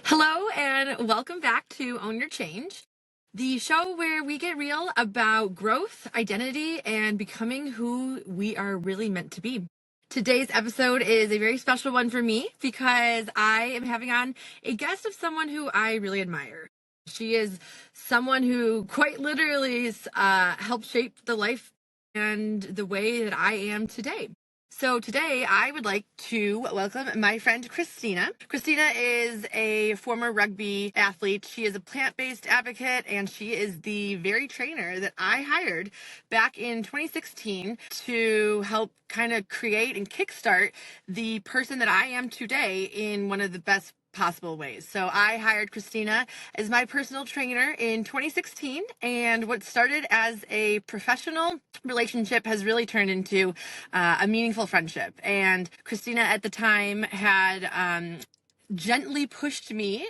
Hello, and welcome back to Own Your Change, the show where we get real about growth, identity, and becoming who we are really meant to be. Today's episode is a very special one for me because I am having on a guest of someone who I really admire. She is someone who quite literally helped shape the life and the way that I am today. So today I would like to welcome my friend Cristina. Cristina is a former rugby athlete. She is a plant-based advocate, and she is the very trainer that I hired back in 2016 to help kind of create and kickstart the person that I am today in one of the best possible ways. So I hired Cristina as my personal trainer in 2016, and what started as a professional relationship has really turned into a meaningful friendship. And Cristina at the time had gently pushed me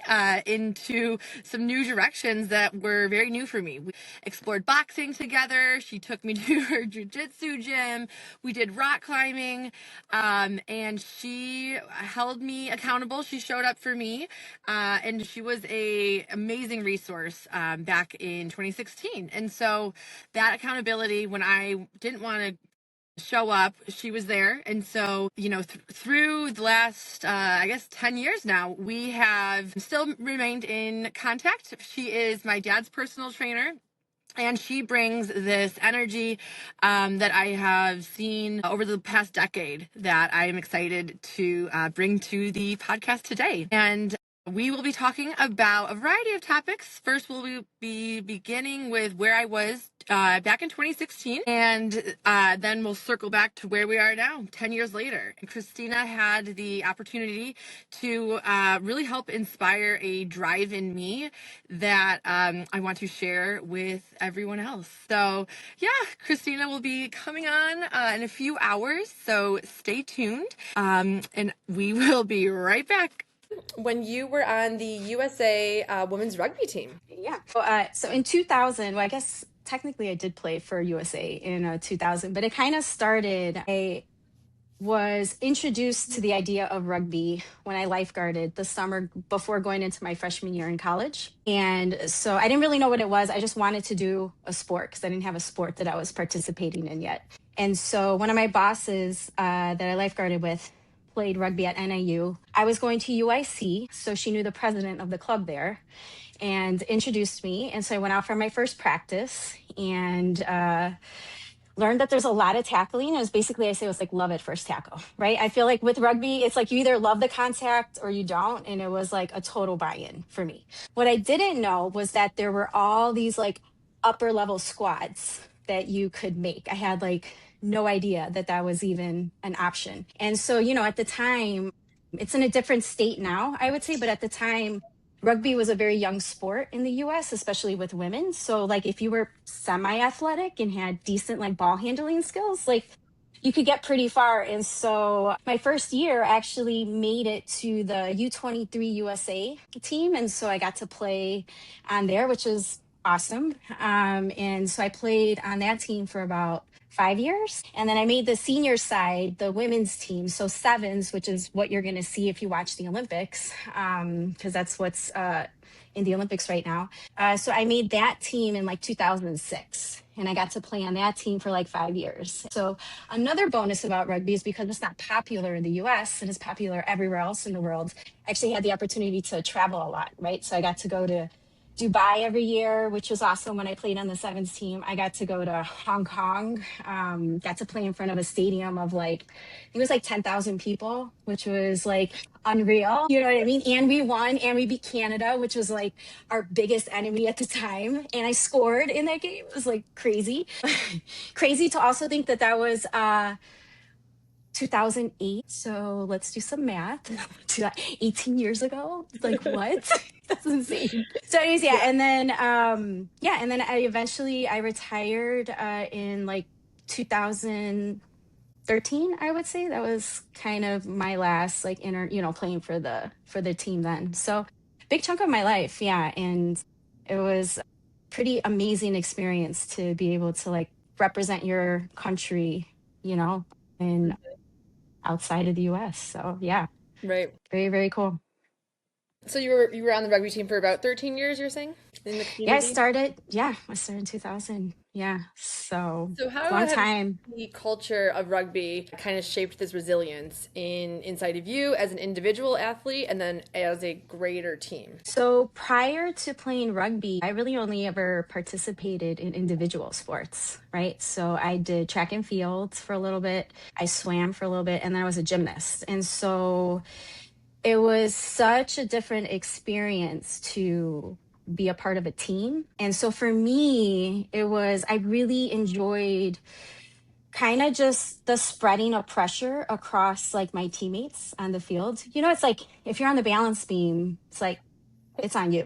into some new directions that were very new for me. We explored boxing together. She took me to her jiu-jitsu gym. We did rock climbing, and she held me accountable. She showed up for me, and she was a amazing resource back in 2016. And so that accountability, when I didn't want to show up, she was there. And so, through the last, 10 years now, we have still remained in contact. She is my dad's personal trainer. And she brings this energy that I have seen over the past decade that I am excited to bring to the podcast today. And we will be talking about a variety of topics. First, we'll be beginning with where I was back in 2016, and then we'll circle back to where we are now, 10 years later. And Cristina had the opportunity to really help inspire a drive in me that I want to share with everyone else. So, yeah, Cristina will be coming on in a few hours, so stay tuned, and we will be right back. When you were on the USA women's rugby team. Yeah. So in 2000, well, I guess technically I did play for USA in 2000, but it kind of started. I was introduced to the idea of rugby when I lifeguarded the summer before going into my freshman year in college. And so I didn't really know what it was. I just wanted to do a sport because I didn't have a sport that I was participating in yet. And so one of my bosses that I lifeguarded with played rugby at NIU. I was going to UIC, so she knew the president of the club there and introduced me. And so I went out for my first practice and learned that there's a lot of tackling. It was basically, it was like love at first tackle, right? I feel like with rugby, it's like you either love the contact or you don't. And it was like a total buy-in for me. What I didn't know was that there were all these like upper level squads that you could make. I had like no idea that that was even an option. And so, at the time, it's in a different state now, I would say, but at the time, rugby was a very young sport in the US, especially with women. So like if you were semi-athletic and had decent like ball handling skills, like you could get pretty far. And so my first year actually made it to the U23 USA team. And so I got to play on there, which was awesome. And so I played on that team for about 5 years. And then I made the senior side, the women's team. So sevens, which is what you're going to see if you watch the Olympics, because that's what's in the Olympics right now. So I made that team in like 2006. And I got to play on that team for like 5 years. So another bonus about rugby is because it's not popular in the US and it's popular everywhere else in the world. I actually had the opportunity to travel a lot, right? So I got to go to Dubai every year, which was awesome. When I played on the sevens team, I got to go to Hong Kong, got to play in front of a stadium of like, it was like 10,000 people, which was like unreal. You know what I mean? And we won and we beat Canada, which was like our biggest enemy at the time. And I scored in that game. It was like crazy. Crazy to also think that that was 2008. So let's do some math. 18 years ago. It's like, what? That's insane. So anyways, yeah. And then, and then I retired in like 2013, I would say. That was kind of my last like playing for the team then. So big chunk of my life. Yeah. And it was a pretty amazing experience to be able to like represent your country, and outside of the US. So yeah. Right. Very, very cool. So you were on the rugby team for about 13 years, you're saying, in the community? I started in 2000. Yeah. So So how long have time. the culture of rugby kind of shaped this resilience inside of you as an individual athlete and then as a greater team? So prior to playing rugby, I really only ever participated in individual sports, right? So I did track and field for a little bit, I swam for a little bit, and then I was a gymnast. And so it was such a different experience to be a part of a team. And so for me, I really enjoyed kind of just the spreading of pressure across like my teammates on the field. It's like if you're on the balance beam, it's like it's on you.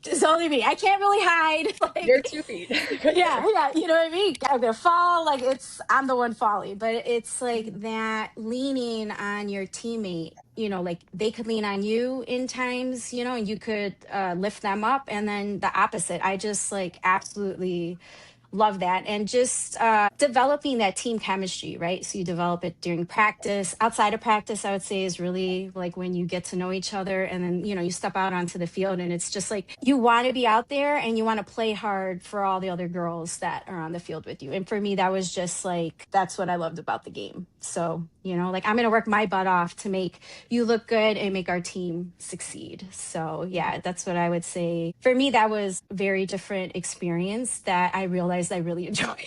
It's only me. I can't really hide. Your Like, 2 feet right there. yeah, you know what I mean? I'm gonna fall. Like I'm the one falling. But it's like that leaning on your teammate. Like they could lean on you in times, and you could lift them up, and then the opposite. I just like absolutely love that. And just developing that team chemistry, right? So you develop it during practice. Outside of practice, I would say is really like when you get to know each other, and then you step out onto the field, and it's just like you want to be out there and you want to play hard for all the other girls that are on the field with you. And for me, that was just like that's what I loved about the game. So like I'm gonna work my butt off to make you look good and make our team succeed. So yeah, that's what I would say. For me, that was a very different experience that I realized I really enjoyed.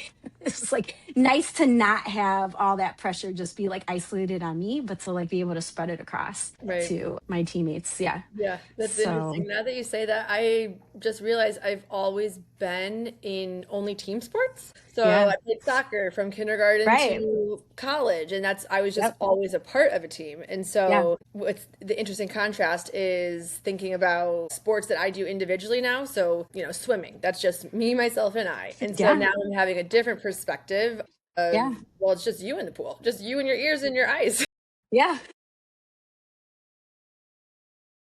It's like nice to not have all that pressure just be like isolated on me, but to like be able to spread it across Right. to my teammates. Yeah. Yeah, that's So interesting. Now that you say that, I just realized I've always been in only team sports. So yeah. I played soccer from kindergarten Right. to college, and I was just Yep. always a part of a team. And Yeah. so what's the interesting contrast is thinking about sports that I do individually now. So, swimming, that's just me, myself, and I. And so Yeah. now I'm having a different perspective of, Yeah. well, it's just you in the pool, just you and your ears and your eyes. Yeah.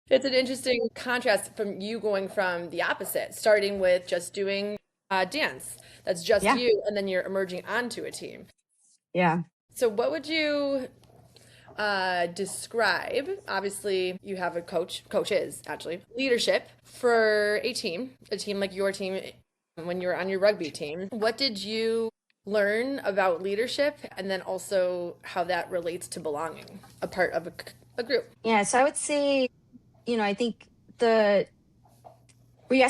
It's an interesting contrast from you going from the opposite, starting with just doing dance. That's just Yeah. you, and then you're emerging onto a team. Yeah. So, what would you describe? Obviously, you have a coaches actually, leadership for a team like your team when you were on your rugby team. What did you learn about leadership, and then also how that relates to belonging, a part of a group? Yeah. So I would say, I think the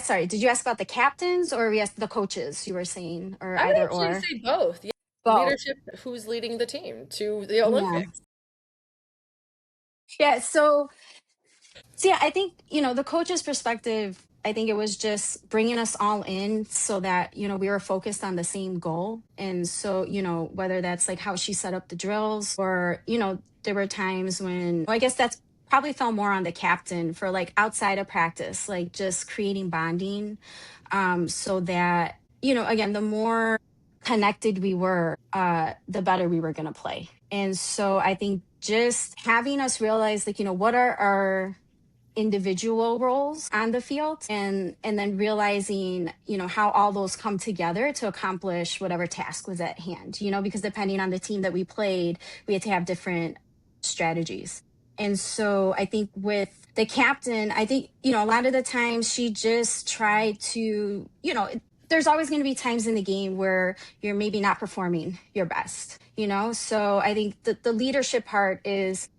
sorry, did you ask about the captains or yes, the coaches you were saying, or I would either actually or? say both. Yeah. Both. Leadership, who's leading the team to the Yeah. Olympics. Yeah. So yeah, I think, the coach's perspective, I think it was just bringing us all in so that, we were focused on the same goal. And so, whether that's like how she set up the drills or, there were times when, well, I guess that's probably fell more on the captain for like outside of practice, like just creating bonding. So that, again, the more connected we were, the better we were going to play. And so I think just having us realize like, what are our individual roles on the field, and then realizing how all those come together to accomplish whatever task was at hand, because depending on the team that we played, we had to have different strategies. And so I think with the captain, I think a lot of the times she just tried to, there's always going to be times in the game where you're maybe not performing your best, so I think the leadership part is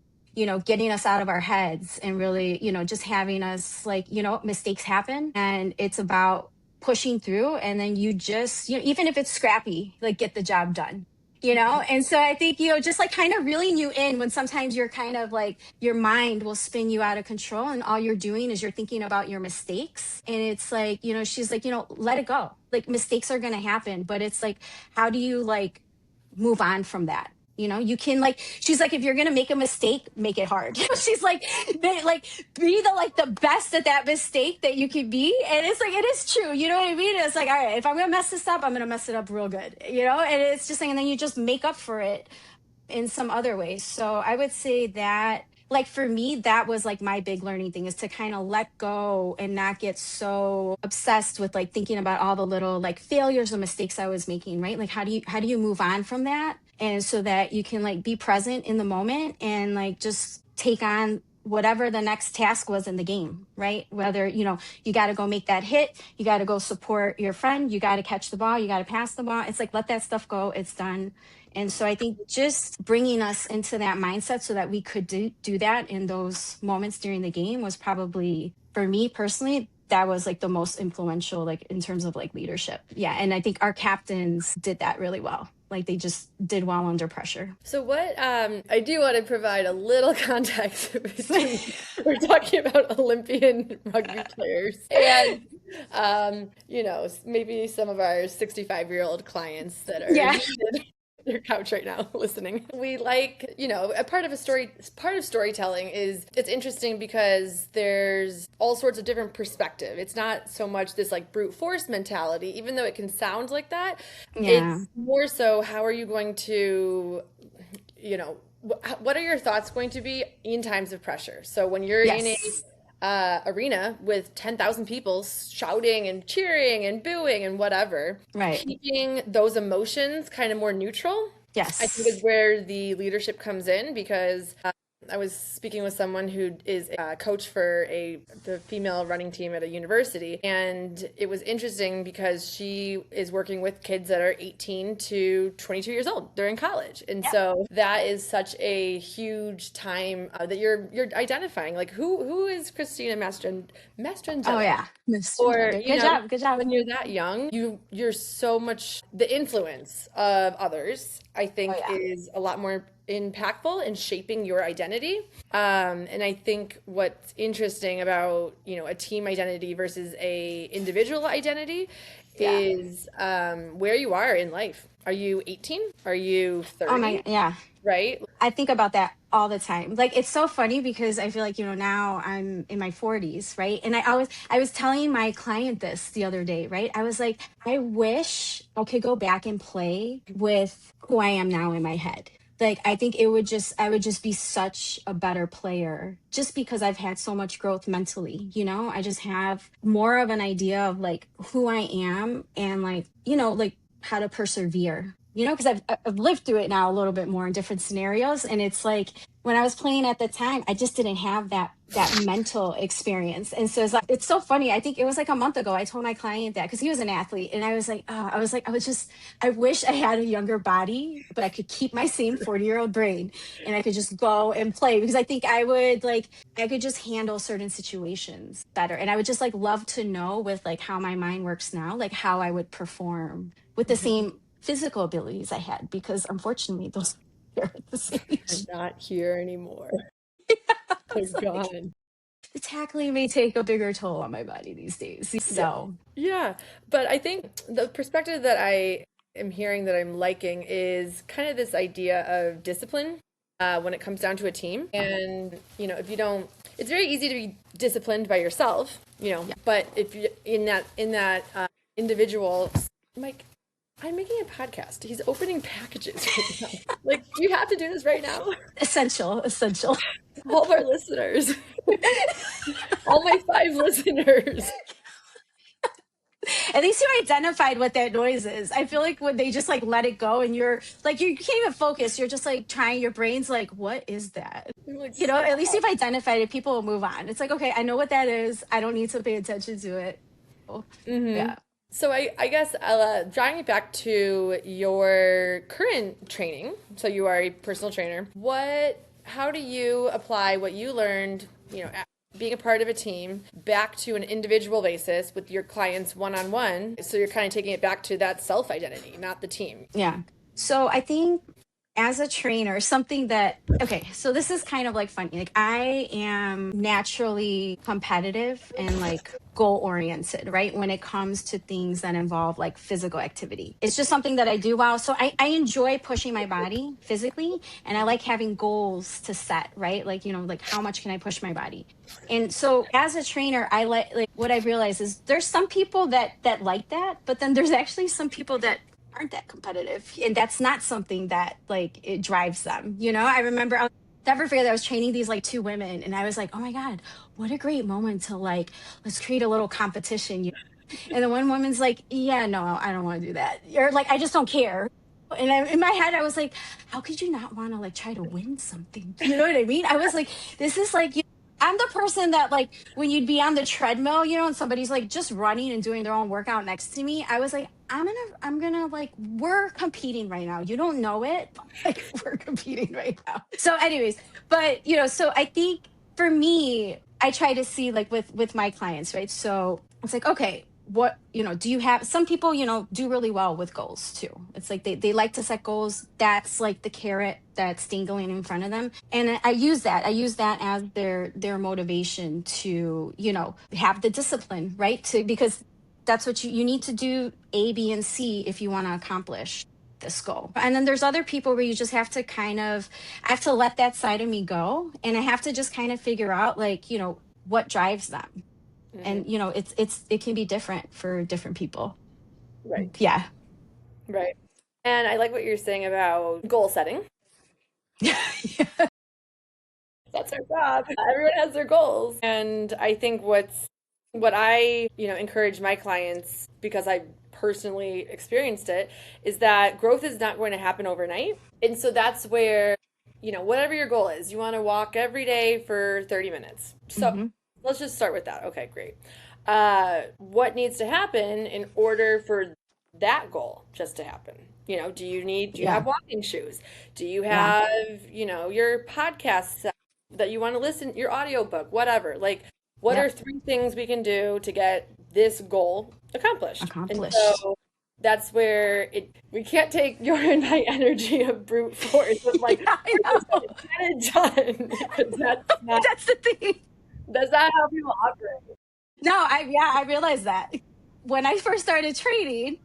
getting us out of our heads and really, just having us like, mistakes happen and it's about pushing through. And then you just, even if it's scrappy, like get the job done. And so I think, just like kind of reeling you in when sometimes you're kind of like your mind will spin you out of control and all you're doing is you're thinking about your mistakes. And it's like, she's like, let it go. Like mistakes are going to happen, but it's like, how do you like move on from that? You can like, she's like, if you're gonna make a mistake, make it hard. She's like, be the like the best at that mistake that you can be. And it's like, it is true. You know what I mean? It's like, all right, if I'm gonna mess this up, I'm gonna mess it up real good. And it's just like, and then you just make up for it in some other ways. So I would say that like for me, that was like my big learning thing is to kind of let go and not get so obsessed with like thinking about all the little like failures or mistakes I was making, right? Like how do you move on from that? And so that you can like be present in the moment and like just take on whatever the next task was in the game, right? Whether, you got to go make that hit, you got to go support your friend, you got to catch the ball, you got to pass the ball. It's like, let that stuff go. It's done. And so I think just bringing us into that mindset so that we could do that in those moments during the game was probably, for me personally, that was like the most influential, like in terms of like leadership. Yeah. And I think our captains did that really well. Like they just did well under pressure. So what I do want to provide a little context between we're talking about Olympian rugby players and maybe some of our 65-year-old clients that are Yeah. their couch right now listening. We like, a part of storytelling is it's interesting because there's all sorts of different perspective. It's not so much this like brute force mentality, even though it can sound like that. Yeah. It's more so how are you going to, what are your thoughts going to be in times of pressure? So when you're in a Yes. arena with 10,000 people shouting and cheering and booing and whatever, Right. keeping those emotions kind of more neutral, Yes. I think is where the leadership comes in because I was speaking with someone who is a coach for the female running team at a university, and it was interesting because she is working with kids that are 18 to 22 years old. They're in college, and so that is such a huge time that you're identifying like who is Cristina Mastrangelo. Oh yeah. Mr. Or, Good job. Good job. when you're that young, you're so much the influence of others, I Oh think, yeah. is a lot more impactful in shaping your identity. And I think what's interesting about, a team identity versus a individual identity Yeah. is where you are in life. Are you 18? Are you 30? Oh my, yeah. Right? I think about that all the time. Like it's so funny because I feel like, now I'm in my 40s, right? And I was telling my client this the other day, right? I was like, I wish I could go back and play with who I am now in my head. Like I think I would just be such a better player just because I've had so much growth mentally, I just have more of an idea of like who I am and like, like how to persevere, because I've lived through it now a little bit more in different scenarios. And it's like when I was playing at the time, I just didn't have that mental experience. And so it's so funny. I think it was like a month ago, I told my client that because he was an athlete. And I was like, I wish I had a younger body, but I could keep my same 40-year-old brain and I could just go and play because I think I could just handle certain situations better. And I would just like love to know with like how my mind works now, like how I would perform with the same physical abilities I had, because unfortunately those are at the same age. I'm not here anymore. They're gone. The tackling may take a bigger toll on my body these days. So Yeah, but I think the perspective that I am hearing that I'm liking is kind of this idea of discipline when it comes down to a team. And, if you don't, it's very easy to be disciplined by yourself, but if you in that individual, Mike, I'm making a podcast. He's opening packages right now. Like, do you have to do this right now? essential. All of our listeners, all my 5 listeners. At least you identified what that noise is. I feel like when they just like let it go and you're like, you can't even focus. You're just like trying, your brain's like, what is that? Like, At least you've identified it. People will move on. It's like, okay, I know what that is. I don't need to pay attention to it. Yeah. So I guess drawing it back to your current training. So you are a personal trainer. How do you apply what you learned, being a part of a team back to an individual basis with your clients one-on-one? So you're kind of taking it back to that self-identity, not the team. Yeah. So I think as a trainer, so this is kind of like funny. Like I am naturally competitive and like goal oriented, right? When it comes to things that involve like physical activity, it's just something that I do well. So I enjoy pushing my body physically and I like having goals to set, right? Like, like how much can I push my body? And so as a trainer, I like what I realize is there's some people that like that, but then there's actually some people that aren't that competitive, and that's not something that like it drives them. I remember I'll never forget that I was training these like 2 women and I was like, oh my god, what a great moment to like, let's create a little competition. And the one woman's like, yeah, no, I don't want to do that, or like I just don't care. And in my head I was like, how could you not want to like try to win something? You know what I mean? I was like, this is like, I'm the person that, like, when you'd be on the treadmill, and somebody's like just running and doing their own workout next to me, I was like, I'm gonna like, we're competing right now. You don't know it, but, like, we're competing right now. So, anyways, but so I think for me, I try to see, like, with my clients, right? So it's like, okay, what, do you have some people, do really well with goals too. It's like they like to set goals. That's like the carrot that's dangling in front of them. And I use that as their motivation to, have the discipline, right? Because that's what you need to do, A, B, and C, if you want to accomplish this goal. And then there's other people where you just have to I have to let that side of me go. And I have to just kind of figure out, like, what drives them. And it can be different for different people. Right. Yeah. Right. And I like what you're saying about goal setting. Yeah. That's our job. Everyone has their goals. And I think what I, encourage my clients, because I personally experienced it, is that growth is not going to happen overnight. And so that's where, whatever your goal is, you want to walk every day for 30 minutes. So let's just start with that. Okay, great. What needs to happen in order for that goal just to happen? Do you have walking shoes? Do you have, your podcast that you want to listen, your audiobook, whatever. Like, what are 3 things we can do to get this goal accomplished? And so that's where we can't take your and my energy of brute force of like, I know. get it done. That's the thing. That's not how people operate. No, I realized that when I first started training,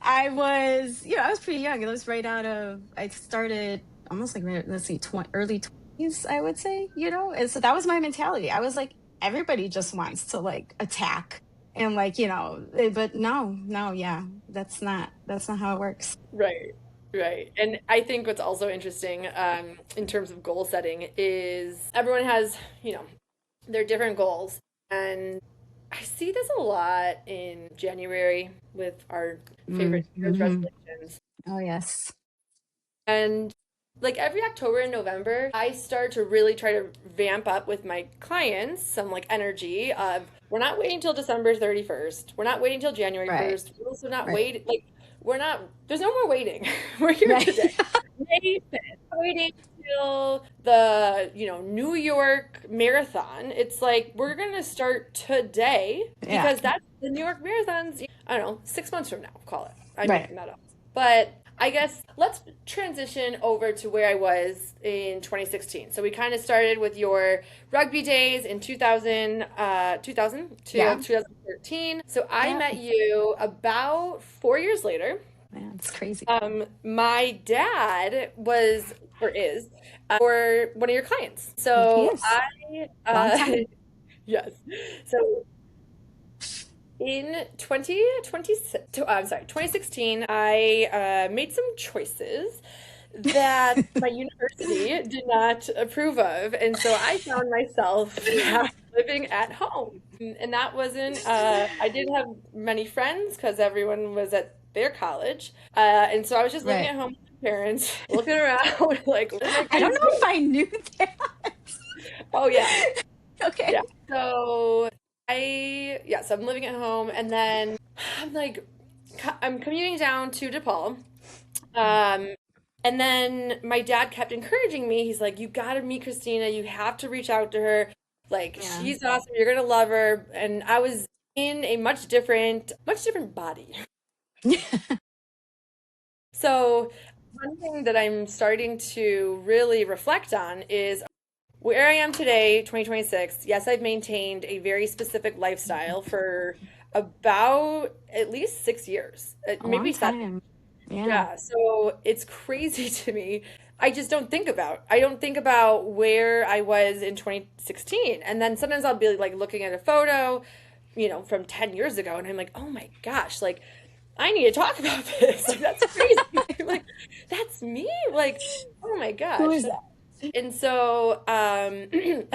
I was pretty young. It was I started almost like, let's see, early 20s, I would say, and so that was my mentality. I was like, everybody just wants to, like, attack and, like, but no, yeah, that's not how it works. Right. Right. And I think what's also interesting, in terms of goal setting is everyone has, their different goals. And I see this a lot in January with our favorite New Year's resolutions. Oh, yes. And like every October and November, I start to really try to vamp up with my clients some like energy of, we're not waiting till December 31st. We're not waiting till January 1st. We're also not waiting. Like, there's no more waiting. We're here today. May 5th. Waiting till the, New York Marathon. It's like, we're going to start today because that's the New York Marathon's, I don't know, 6 months from now, call it. I'm making that up. But I guess let's transition over to where I was in 2016. So we kind of started with your rugby days in 2000 to 2013. So I met you about 4 years later. Man, it's crazy. My dad was, or is, or one of your clients. So Long time. Yes. So in 2016, I made some choices that my university did not approve of. And so I found myself living at home. And that wasn't, I didn't have many friends because everyone was at their college. And so I was just living at home with my parents, looking around, like, I don't know if I knew that. Oh, yeah. Okay. Yeah. So so I'm living at home, and then I'm commuting down to DePaul. And then my dad kept encouraging me. He's like, you got to meet Cristina. You have to reach out to her. Like, she's awesome. You're going to love her. And I was in a much different body. So one thing that I'm starting to really reflect on is where I am today, 2026. Yes, I've maintained a very specific lifestyle for about at least 6 years, maybe 7. Yeah, so it's crazy to me. I don't think about where I was in 2016. And then sometimes I'll be like looking at a photo, from 10 years ago, and I'm like, oh my gosh, like, I need to talk about this. Like, that's crazy. Like, that's me? Like, oh my gosh. Who is that? And so I need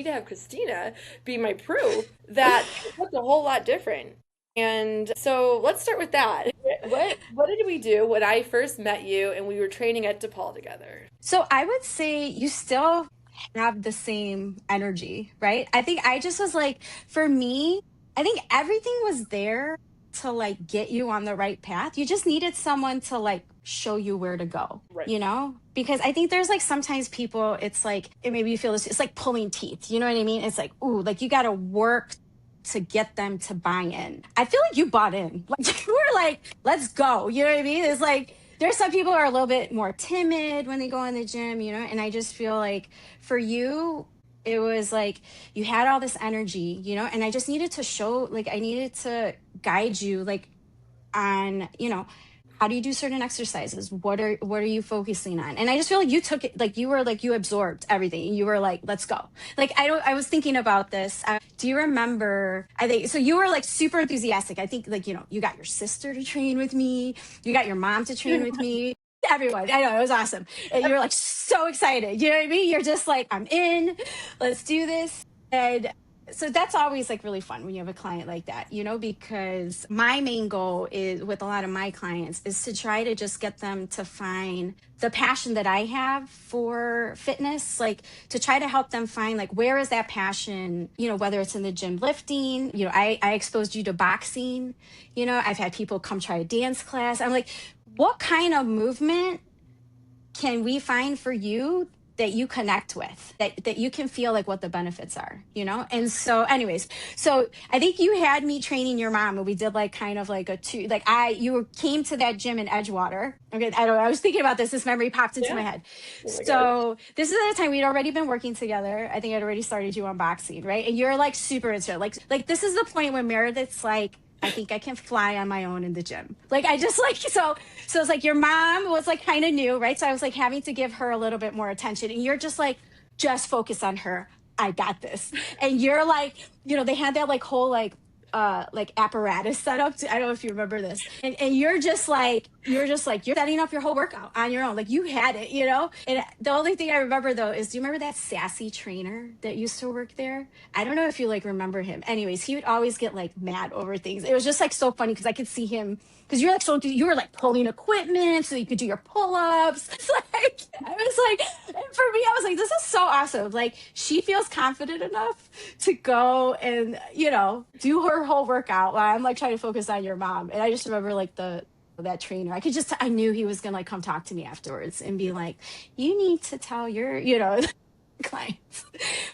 to have Cristina be my proof that it looks a whole lot different. And so let's start with that. What did we do when I first met you and we were training at DePaul together? So I would say you still have the same energy, right? I think I just was like, for me, I think everything was there to like get you on the right path. You just needed someone to like show you where to go, Right. you know? Because I think there's like sometimes people, it's like, and maybe you feel this, it's like pulling teeth, you know what I mean? It's like, ooh, like you got to work to get them to buy in. I feel like you bought in. Like you were like, let's go. You know what I mean? It's like there's some people who are a little bit more timid when they go in the gym, you know, and I just feel like for you, it was like you had all this energy, you know, and I just needed to show, like, I needed to guide you, like, on, you know, how do you do certain exercises? What are you focusing on? And I just feel like you took it, like you were like you absorbed everything. You were like, let's go. Like I was thinking about this. Do you remember? I think so. You were like super enthusiastic. I think like, you know, you got your sister to train with me. You got your mom to train with me. Everyone, I know, it was awesome. And you were like so excited. You know what I mean? You're just like, I'm in. Let's do this. And so that's always like really fun when you have a client like that, you know, because my main goal is with a lot of my clients is to try to just get them to find the passion that I have for fitness, like to try to help them find like where is that passion, you know, whether it's in the gym lifting, you know, I exposed you to boxing, you know, I've had people come try a dance class. I'm like, what kind of movement can we find for you that you connect with, that you can feel like what the benefits are, you know? And so anyways, so I think you had me training your mom and we did like kind of like a two, like you came to that gym in Edgewater. Okay. I don't know. I was thinking about this memory popped into my head. Oh my So this is at the time we'd already been working together. I think I'd already started you on boxing, right? And you're like super into it. Like this is the point when Meredith's like, I think I can fly on my own in the gym. Like I just like so it's like your mom was like kind of new, right? So I was like having to give her a little bit more attention. And you're just like, just focus on her. I got this. And you're like, you know, they had that like whole like apparatus set up I don't know if you remember this. And you're setting up your whole workout on your own. Like you had it, you know? And the only thing I remember though is, do you remember that sassy trainer that used to work there? I don't know if you like remember him. Anyways, he would always get like mad over things. It was just like so funny because I could see him because you're like so you were like pulling equipment so you could do your pull-ups. It's like I was like, for me, I was like, this is so awesome. Like she feels confident enough to go and, you know, do her whole workout while I'm like trying to focus on your mom. And I just remember like that trainer. I knew he was gonna like come talk to me afterwards and be like, you need to tell your, you know, clients.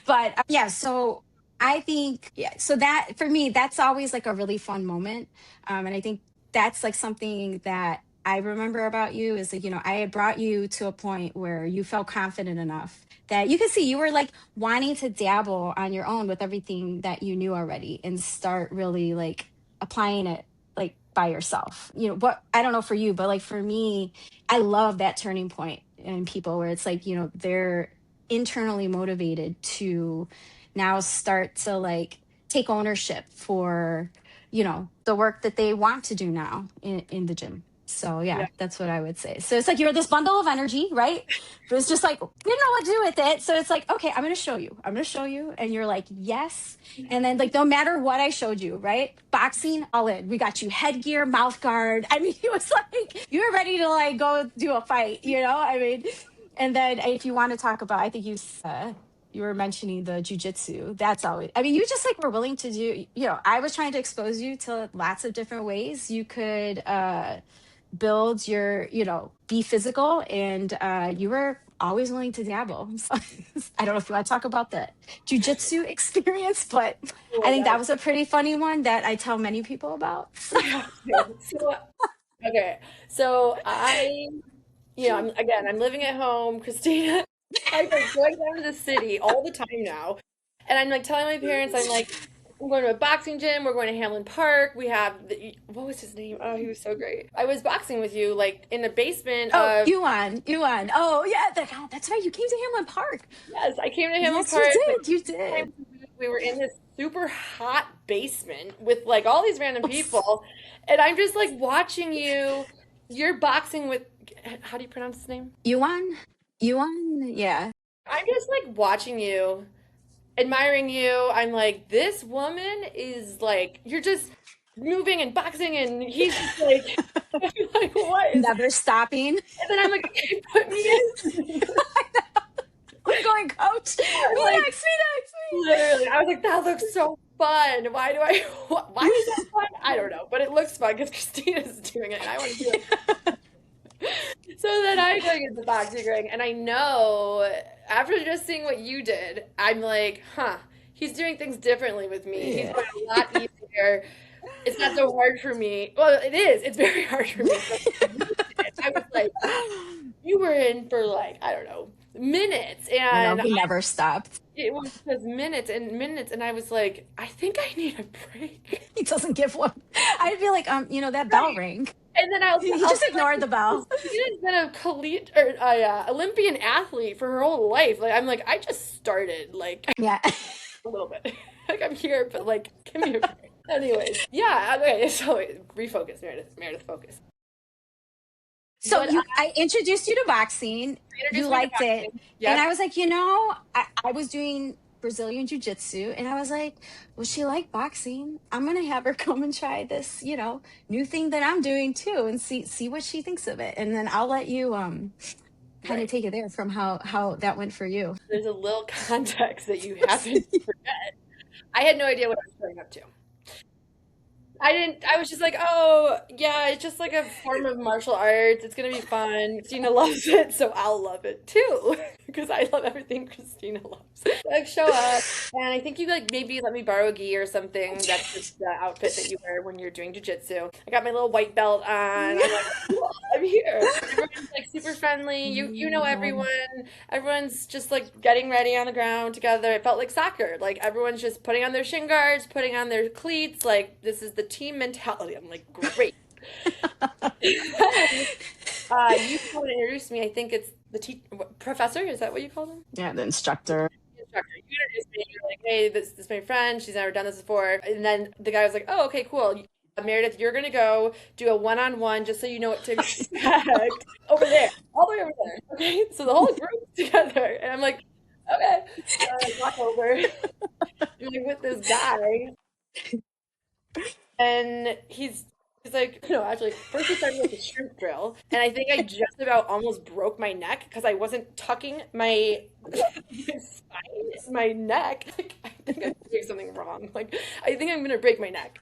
But yeah, so I think, yeah, so that for me, that's always like a really fun moment. And I think that's like something that I remember about you is that, you know, I had brought you to a point where you felt confident enough that you could see you were like wanting to dabble on your own with everything that you knew already and start really like applying it like by yourself. You know, what I don't know for you, but like for me, I love that turning point in people where it's like, you know, they're internally motivated to now start to like take ownership for, you know, the work that they want to do now in the gym. So yeah, that's what I would say. So it's like you're this bundle of energy, right? But it's just like, you don't know what to do with it. So it's like, okay, I'm going to show you. I'm going to show you. And you're like, yes. And then like, no matter what I showed you, right? Boxing, all in. We got you headgear, mouth guard. I mean, it was like, you were ready to like go do a fight, you know? I mean, and then if you want to talk about, I think you were mentioning the jujitsu. That's always, I mean, you just like were willing to do, you know, I was trying to expose you to lots of different ways you could build your, you know, be physical. And you were always willing to dabble. So, I don't know if you want to talk about the jujitsu experience, but I think that was a pretty funny one that I tell many people about. Okay. So I'm living at home, Christina. I'm like going down to the city all the time now. And I'm like telling my parents, I'm like, I'm going to a boxing gym. We're going to Hamlin Park. We have what was his name? Oh, he was so great. I was boxing with you like in the basement of Yuan. Oh yeah, that's right. You came to Hamlin Park. Yes, I came to Hamlin Park. You did. We were in this super hot basement with like all these random people. And I'm just like watching you. You're boxing with, how do you pronounce his name? Yuan, yeah. I'm just like watching you, admiring you. I'm like, this woman is like, you're just moving and boxing, and he's just like, I'm like, what is Never stopping. And then I'm like, okay, put me in. I'm going, coach. Me Like, next, me next, literally, I was like, that looks so fun. Why is that fun? I don't know, but it looks fun because Christina's doing it and I want to do it. me. So then I go get the boxing ring, and I know after just seeing what you did, I'm like, huh, he's doing things differently with me. He's Yeah. going a lot easier. It's not so hard for me. Well, it is. It's very hard for me. But I was like, you were in for like, I don't know, minutes, I know, and he never stopped. it was just minutes and minutes, and I was like, I think I need a break. He doesn't give one. I'd be like, that bell Right. rang. And then He I'll just be like, ignored the bell. Christina's been a collegiate or Olympian athlete for her whole life. Like I'm like, I just started like Yeah. a little bit. Like I'm here, but like give me a break. Anyways, yeah. Okay, so refocus, Meredith. Meredith, focus. So What I introduced you to boxing. You introduced me to liked it. boxing. And I Yep. was like, I was doing Brazilian jiu-jitsu and I was like, well, she liked boxing. I'm gonna have her come and try this, new thing that I'm doing too and see what she thinks of it. And then I'll let you kind Right. of take it there from how that went for you. There's a little context that you happen to forget. I had no idea what I was showing up to. I was just like, oh, yeah, it's just like a form of martial arts. It's gonna be fun. Christina loves it, so I'll love it too. Because I love everything Christina loves. Like, show up, and I think you like maybe let me borrow a gi or something. That's just the outfit that you wear when you're doing jujitsu. I got my little white belt on. I'm like, cool, I'm here. Everyone's like super friendly. You know everyone. Everyone's just like getting ready on the ground together. It felt like soccer. Like everyone's just putting on their shin guards, putting on their cleats. Like this is the team mentality. I'm like, great. You introduced me. I think it's the professor. Is that what you call them? Yeah, the instructor. Instructor. You introduced me. You're like, hey, this is my friend. She's never done this before. And then the guy was like, oh, okay, cool. Meredith, you're gonna go do a one-on-one just so you know what to expect over there, all the way over there. Okay, so the whole group together, and I'm like, okay. I walk over, I'm like with this guy, and he's like, no, actually, first he started with a shrimp drill, and I think I just about almost broke my neck because I wasn't tucking my spine, my neck. Like, I think I'm doing something wrong. Like, I think I'm gonna break my neck.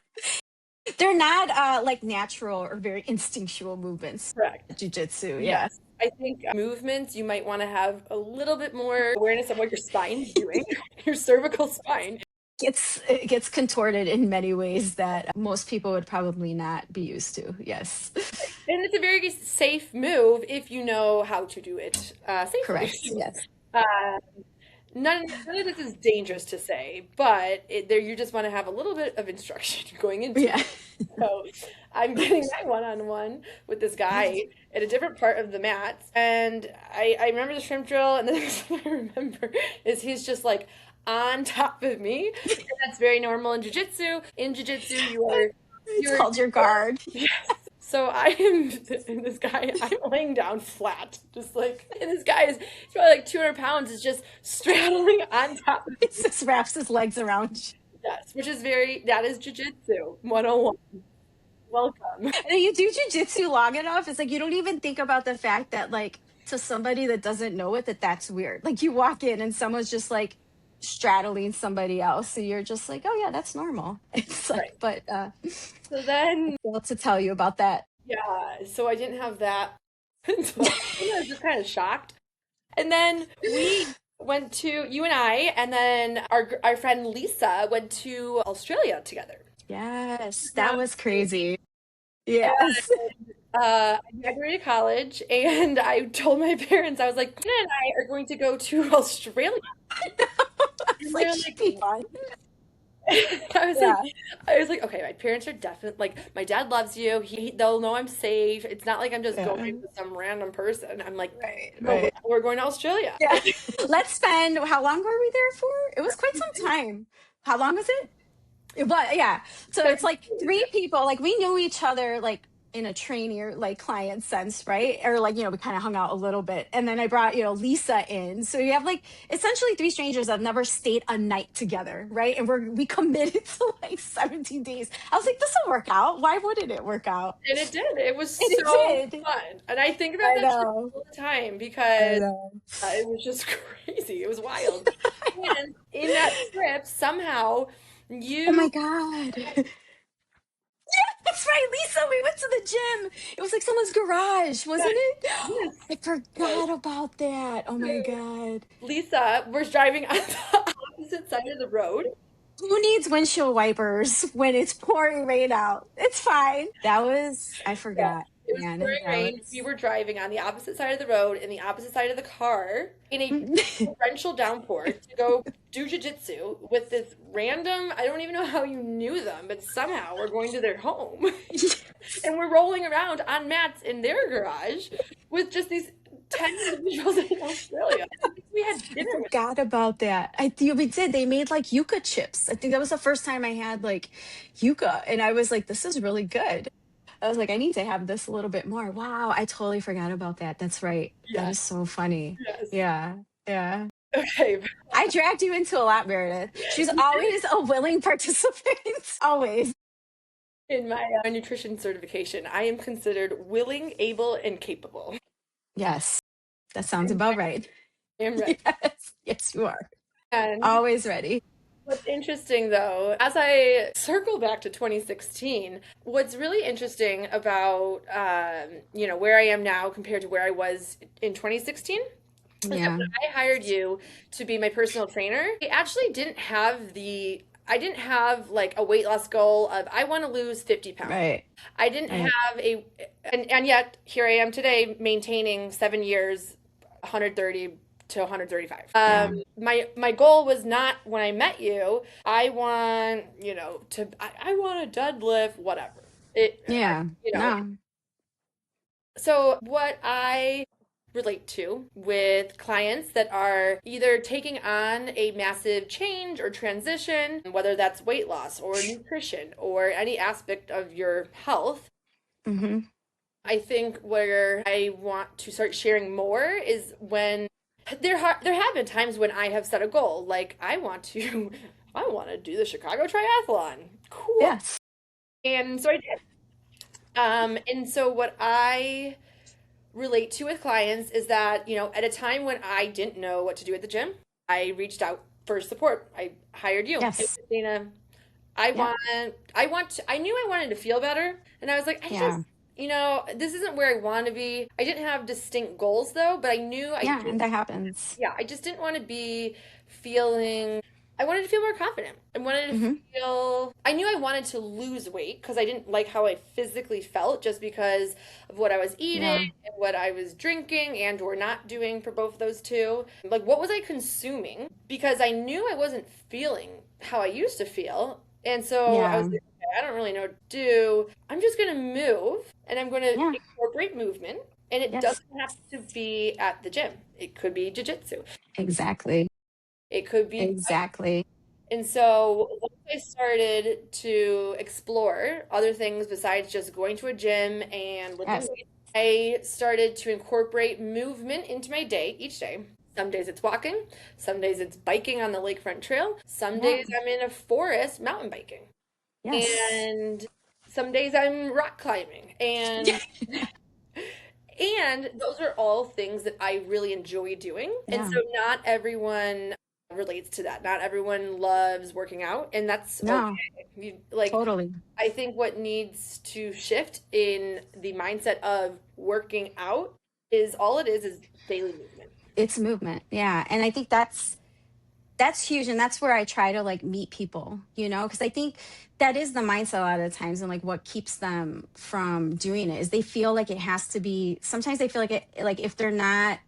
They're not like natural or very instinctual movements. Correct. Jiu-jitsu, yeah. Yes. I think movements, you might want to have a little bit more awareness of what your spine's doing, your cervical spine. It gets contorted in many ways that most people would probably not be used to. Yes. And it's a very safe move if you know how to do it safely. Correct. Yes. None of this is dangerous to say, but you just want to have a little bit of instruction going into Yeah. it. So I'm getting my one-on-one with this guy at a different part of the mat, and I remember the shrimp drill, and the next thing I remember is he's just like on top of me, and that's very normal in jiu-jitsu. In jiu-jitsu, It's called your guard. Yes. So I am, and this guy, I'm laying down flat, just like, and this guy he's probably like 200 pounds, is just straddling on top of me. He just wraps his legs around you. Yes, that is jiu-jitsu 101. Welcome. And you do jujitsu long enough, it's like you don't even think about the fact that, like, to somebody that doesn't know it, that's weird. Like, you walk in and someone's just like straddling somebody else, so you're just like, oh yeah, that's normal. It's like, Right. but So then, what to tell you about that? yeah, so I didn't have that until I was just kind of shocked. And then we went to, you and I, and then our friend Lisa went to Australia together. Yes, that was crazy. Yes. I graduated college, and I told my parents, I was like, Tina and I are going to go to Australia. It's like, should be fun. I was like, okay, my parents are definitely like, my dad loves you. They'll know I'm safe. It's not like I'm just going with some random person. I'm like, Right. we're going to Australia. Yeah. Let's spend, how long were we there for? It was quite some time. How long was it? But yeah. So it's like 3 people, like we knew each other like in a trainer like client sense, right? Or like, we kind of hung out a little bit. And then I brought, Lisa in. So you have like essentially three strangers that have never stayed a night together, right? And we committed to like 17 days. I was like, this will work out. Why wouldn't it work out? And it did. It was And it so did. fun. And I think about I that trip know. all the time I because know. it was just crazy. It was wild. And in that trip, somehow Oh my you, God. That's right, Lisa. We went to the gym. It was like someone's garage, wasn't it? yes, I yes, forgot about that. Oh my yes. God. Lisa was driving on the opposite side of the road. Who needs windshield wipers when it's pouring rain out? It's fine. I Yeah. forgot, It was man. pouring rain. We were driving on the opposite side of the road in the opposite side of the car in a torrential downpour to go do jujitsu with this random, I don't even know how you knew them, but somehow we're going to their home. And we're rolling around on mats in their garage with just these 10 individuals in Australia. We had I dinner with forgot about that. I think we did. They made like yucca chips. I think that was the first time I had like yucca, and I was like, "This is really good." I was like, "I need to have this a little bit more." Wow, I totally forgot about that. That's right. That yes, is so funny. yes. Yeah, yeah. Okay. I dragged you into a lot, Meredith. She's always a willing participant. Always. In my nutrition certification, I am considered willing, able, and capable. Yes, that sounds I'm about ready. right. I'm ready. Yes, yes, you are. And Always ready. what's interesting though, as I circle back to 2016, what's really interesting about where I am now compared to where I was in 2016 is that Yeah, when I hired you to be my personal trainer, I didn't have like a weight loss goal of I want to lose 50 pounds. right, I didn't right. have and yet here I am today maintaining 7 years, 130 to 135. Yeah, My goal was not when I met you, I want, I want to deadlift, whatever. yeah. You know, No, so what I relate to with clients that are either taking on a massive change or transition, whether that's weight loss or nutrition or any aspect of your health, mm-hmm. I think where I want to start sharing more is when there have been times when I have set a goal, like I want to do the Chicago Triathlon. Cool. Yes, And so I did. And so what I relate to with clients is that, at a time when I didn't know what to do at the gym, I reached out for support. I hired you. Hey, yes, Christina, yep, I knew I wanted to feel better. And I was like, yeah, this isn't where I want to be. I didn't have distinct goals though, but I knew yeah, and that happens. yeah, I just didn't want to be feeling, I wanted to feel more confident. Mm-hmm. I knew I wanted to lose weight because I didn't like how I physically felt just because of what I was eating Yeah, and what I was drinking and or not doing for both of those two. Like, what was I consuming? Because I knew I wasn't feeling how I used to feel. And so I was yeah, like, okay, I don't really know what to do. I'm just going to move and I'm going to yeah, incorporate movement. And it yes, doesn't have to be at the gym. It could be jujitsu. exactly, It could be. exactly. And so once I started to explore other things besides just going to a gym and lifting Yes, weights, I started to incorporate movement into my day each day. Some days it's walking, some days it's biking on the lakefront trail, some yeah, days I'm in a forest mountain biking, yes. and some days I'm rock climbing. And those are all things that I really enjoy doing. And Yeah, so not everyone relates to that. Not everyone loves working out, and that's no, okay. Like, totally. I think what needs to shift in the mindset of working out is all it is daily movement. It's movement. Yeah. And I think that's huge, and that's where I try to like meet people, because I think that is the mindset a lot of the times, and like what keeps them from doing it is they feel like it has to be, sometimes they feel like it, like if they're not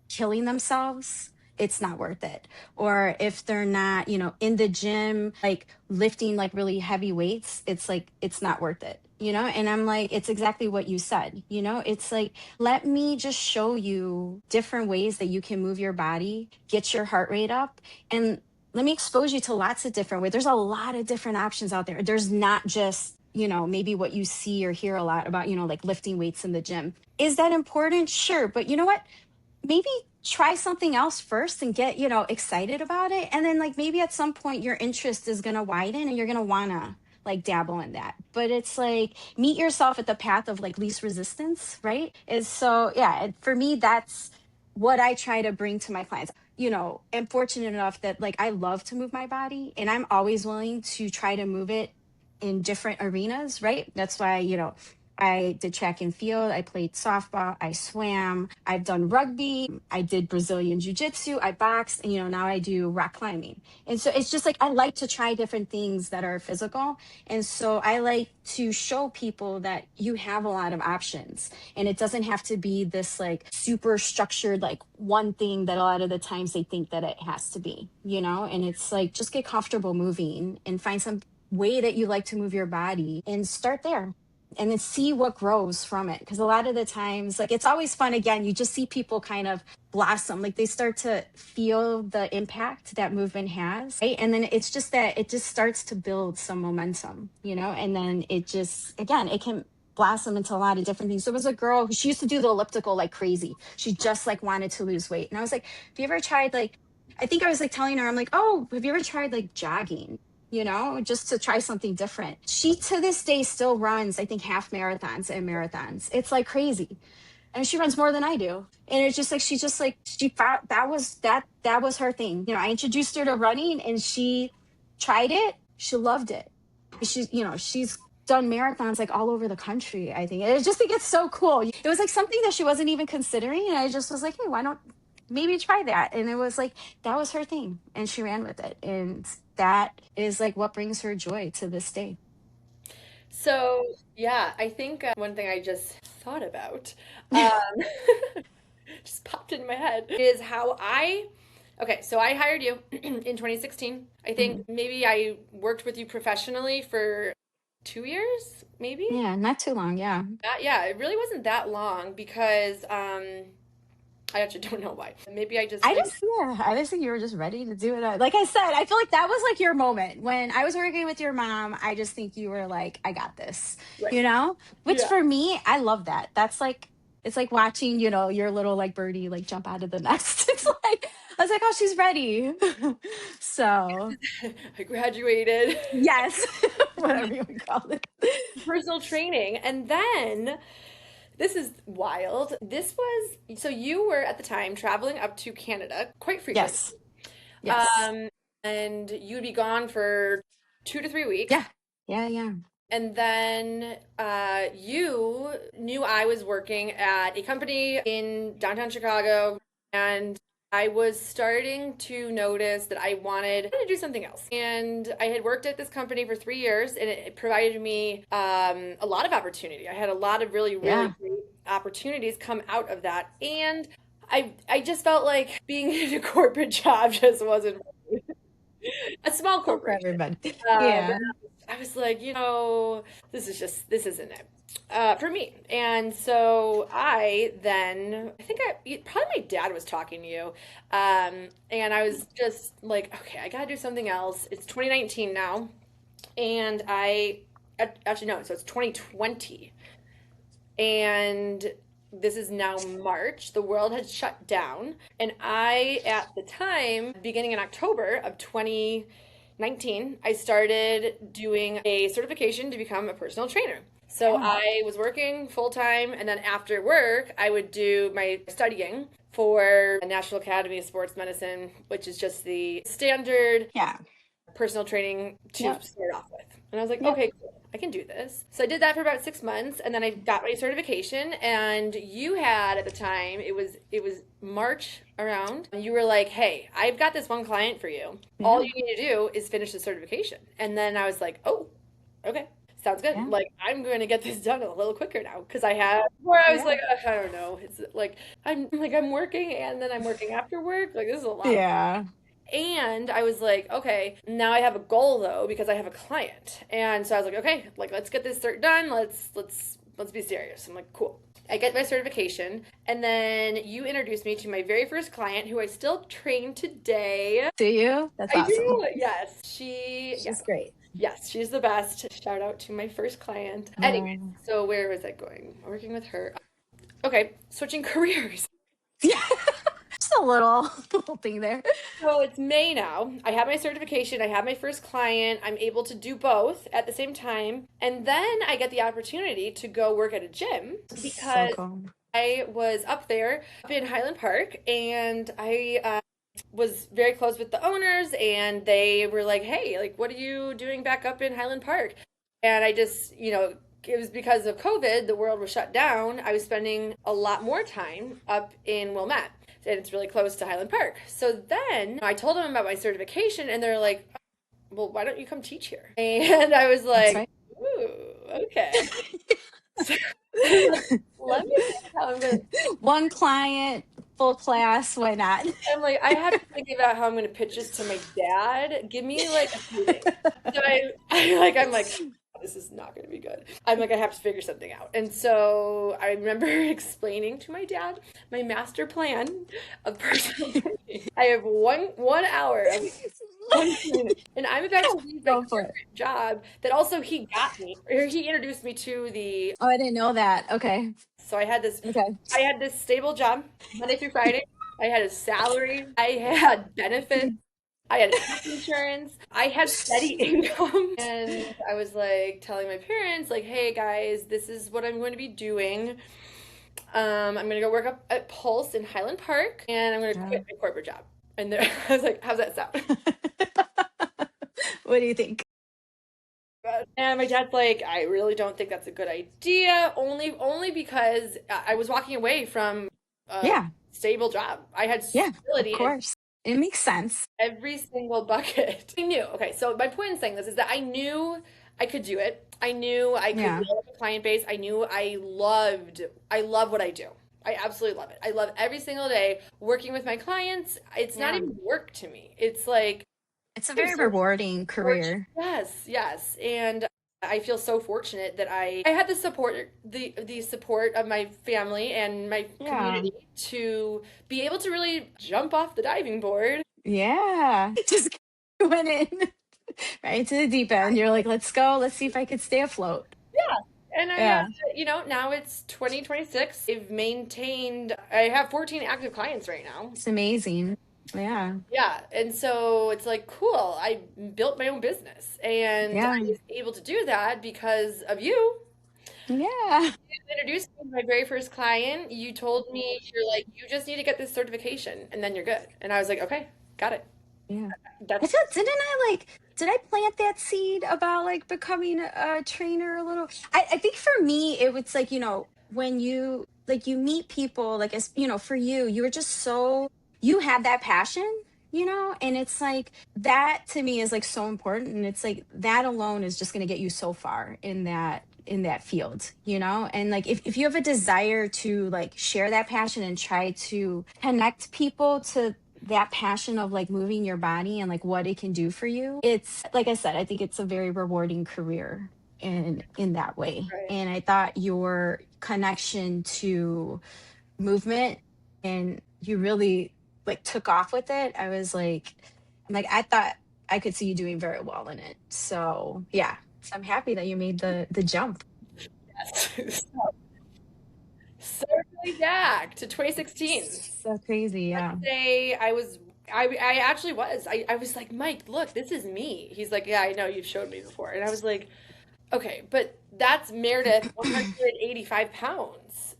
killing themselves, it's not worth it. Or if they're not, in the gym, like lifting like really heavy weights, it's like, it's not worth it, And I'm like, it's exactly what you said, It's like, let me just show you different ways that you can move your body, get your heart rate up, and let me expose you to lots of different ways. There's a lot of different options out there. There's not just maybe what you see or hear a lot about, like lifting weights in the gym. Is that important? Sure. But you know what? Maybe try something else first and get, excited about it. And then like maybe at some point your interest is going to widen and you're going to want to like dabble in that. But it's like meet yourself at the path of like least resistance, right? Is so, yeah, for me, that's what I try to bring to my clients. I'm fortunate enough that like I love to move my body and I'm always willing to try to move it in different arenas, right? That's why, I did track and field. I played softball. I swam. I've done rugby. I did Brazilian jiu-jitsu. I boxed. And, now I do rock climbing. And so it's just like I like to try different things that are physical. And so I like to show people that you have a lot of options. And it doesn't have to be this like super structured, like one thing that a lot of the times they think that it has to be, And it's like just get comfortable moving and find some way that you like to move your body and start there and then see what grows from it. Because a lot of the times, like it's always fun. Again, you just see people kind of blossom, like they start to feel the impact that movement has, right? And then it's just that it just starts to build some momentum, and then it just, again, it can blossom into a lot of different things. There was a girl who she used to do the elliptical like crazy. She just like wanted to lose weight. And I was like, have you ever tried like, I think I was like telling her, I'm like, oh, have you ever tried like jogging? Just to try something different. She to this day still runs, I think, half marathons and marathons. It's like crazy. And she runs more than I do. And it's just like, she found that was her thing. I introduced her to running and she tried it. She loved it. She's done marathons like all over the country, I think. And I just think it's so cool. It was like something that she wasn't even considering. And I just was like, hey, why don't maybe try that? And it was like, that was her thing. And she ran with it. And that is like what brings her joy to this day. So, yeah, I think one thing I just thought about, just popped into my head, is how okay, so I hired you in 2016. I think maybe I worked with you professionally for 2 years, maybe? Yeah, not too long. Yeah. Yeah, it really wasn't that long because I actually don't know why. Maybe I just I just think you were just ready to do it. Like I said, I feel like that was like your moment when I was working with your mom. I just think you were like, I got this, right. which Yeah. for me, I love that. That's like, it's like watching, your little like birdie, like jump out of the nest. It's like, I was like, oh, she's ready. So I graduated. yes, whatever you would call it. Personal training. And then this is wild. So you were at the time traveling up to Canada quite frequently. Yes. Yes. And you'd be gone for 2 to 3 weeks. Yeah. Yeah. Yeah. And then you knew I was working at a company in downtown Chicago, and I was starting to notice that I wanted to do something else. And I had worked at this company for 3 years, and it provided me a lot of opportunity. I had a lot of really, really great opportunities come out of that. And I just felt like being in a corporate job just wasn't a small For corporation. everybody. Yeah. I was like, this isn't it for me. And so I think probably my dad was talking to you. And I was just like, okay, I gotta do something else. It's 2019 now. And actually, no, so it's 2020. And this is now March. The world had shut down. And at the time, beginning in October of 2019, I started doing a certification to become a personal trainer. So I was working full time, and then after work, I would do my studying for the National Academy of Sports Medicine, which is just the standard personal training to start off with. And I was like, okay, cool. I can do this. So I did that for about 6 months, and then I got my certification. And you had at the time, it was March around. You were like, "Hey, I've got this one client for you. All you need to do is finish the certification." And then I was like, "Oh, okay, sounds good. Like I'm going to get this done a little quicker now because I have." Where I was like, I don't know. It's like I'm working, and then I'm working after work. Like this is a lot. Yeah. And I was like, okay, now I have a goal though because I have a client. And so I was like, okay, like let's get this cert done. Let's let's be serious. I'm like, cool. I get my certification, and then you introduced me to my very first client, who I still train today. Do you? That's I awesome. do, yes. She's great. Yes, she's the best. Shout out to my first client. Anyway, so where was I going? Working with her. Okay, switching careers. Yeah. Just a little thing there. So it's May now. I have my certification. I have my first client. I'm able to do both at the same time. And then I get the opportunity to go work at a gym because So cool. I was up there up in Highland Park, and I was very close with the owners, and they were like, hey, like, what are you doing back up in Highland Park? And I just, it was because of COVID, the world was shut down. I was spending a lot more time up in Wilmette, and it's really close to Highland Park. So then I told them about my certification, and they're like, well, why don't you come teach here? And I was like, right. ooh, okay. Let me think how I'm going to. One client, full class, why not? I'm like, I have to think about how I'm going to pitch this to my dad. Give me like a few days. So I'm like, this is not going to be good. I'm like, I have to figure something out. And so I remember explaining to my dad my master plan of personal training. I have one hour of and I'm about to leave my corporate job that also he got me, or he introduced me to the. Oh, I didn't know that. Okay. So I had this. Okay. I had this stable job Monday through Friday. I had a salary. I had benefits. I had health insurance. I had steady income. And I was like telling my parents, like, hey guys, this is what I'm going to be doing. I'm going to go work up at Pulse in Highland Park, and I'm going to quit my corporate job. And I was like, how's that sound? What do you think? And my dad's like, I really don't think that's a good idea. Only because I was walking away from a stable job. I had stability. Of course. It makes sense. Every single bucket. I knew. Okay, so my point in saying this is that I knew I could do it. I knew I could build a client base. I knew I love what I do. I absolutely love it. I love every single day working with my clients. It's not even work to me. It's like, it's a very rewarding career. Yes. And I feel so fortunate that I had the support of my family and my community to be able to really jump off the diving board. Yeah. Just went in right to the deep end. You're like, let's go. Let's see if I could stay afloat. Yeah. And now it's 2026. I have 14 active clients right now. It's amazing. Yeah. Yeah. And so it's like, cool. I built my own business, and I was able to do that because of you. Yeah. You introduced me to my very first client. You told me, you're like, you just need to get this certification and then you're good. And I was like, okay, got it. Yeah. Did I plant that seed about like becoming a trainer a little? I think for me, it was like, when you meet people, like, as for you were just you had that passion, and it's like that to me is like so important. And it's like that alone is just going to get you so far in that field, and like if you have a desire to like share that passion and try to connect people to that passion of like moving your body and like what it can do for you, it's like I said, I think it's a very rewarding career in that way. Right. And I thought your connection to movement, and you really like took off with it. I thought I could see you doing very well in it. So yeah, so I'm happy that you made the jump. Yes. Circling back to 2016. So crazy. Yeah. I actually was. I was like, Mike, look, this is me. He's like, yeah, I know, you've showed me before. And I was like, okay, but that's Meredith, 185 pounds,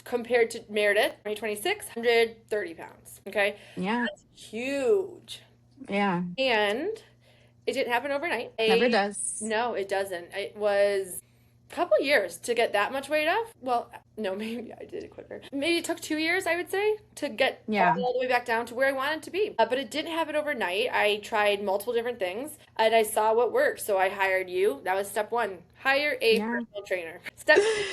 compared to Meredith, 2026, 130 pounds. Okay. Yeah. That's huge. Yeah. And it didn't happen overnight. Never does. No, it doesn't. It was a couple years to get that much weight off. Well, no, maybe I did it quicker. Maybe it took 2 years, I would say, to get all the way back down to where I wanted to be. But it didn't happen overnight. I tried multiple different things, and I saw what worked. So I hired you. That was step one. Hire a personal trainer. Step two,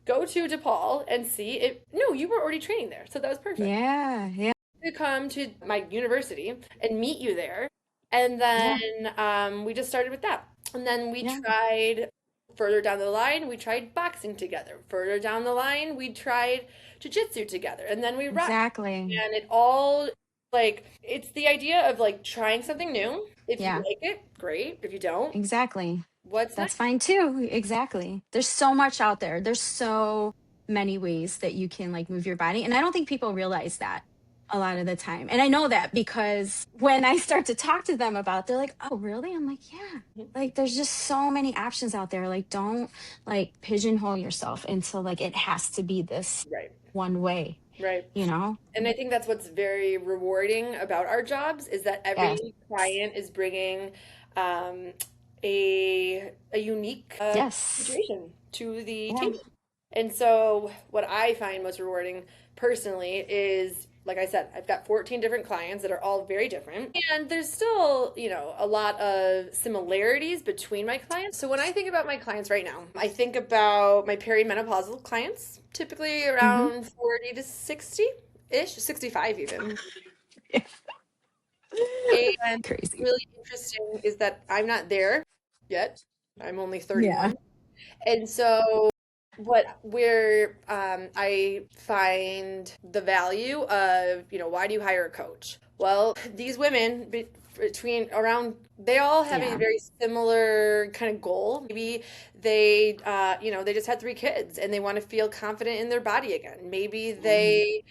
go to DePaul and see if... No, you were already training there, so that was perfect. Yeah. To come to my university and meet you there. And then we just started with that. And then we tried Further down the line, we tried boxing together. Further down the line, we tried jujitsu together. And then we rocked. Exactly. And it all, like, it's the idea of like trying something new. If you Yeah, like it, great. If you don't, exactly. what's That's next? fine too. Exactly. There's so much out there. There's so many ways that you can like move your body. And I don't think people realize that a lot of the time. And I know that because when I start to talk to them about it, they're like, "Oh, really?" I'm like, "Yeah." Like there's just so many options out there. Like don't like pigeonhole yourself into like it has to be this Right, one way, right. you know? And I think that's what's very rewarding about our jobs is that Yes. every client is bringing um, a unique Yes. situation to the Yeah. table. And so, what I find most rewarding personally is, like I said, I've got 14 different clients that are all very different. And there's still, a lot of similarities between my clients. So, when I think about my clients right now, I think about my perimenopausal clients, typically Hmm. around 40 to 60 ish, 65 even. And Crazy. really interesting is that I'm not there yet. I'm only Yeah. 31. And so where I find the value of, why do you hire a coach? Well, these women between around they all have a Yeah. very similar kind of goal. Maybe they just had 3 kids and they want to feel confident in their body again. Maybe they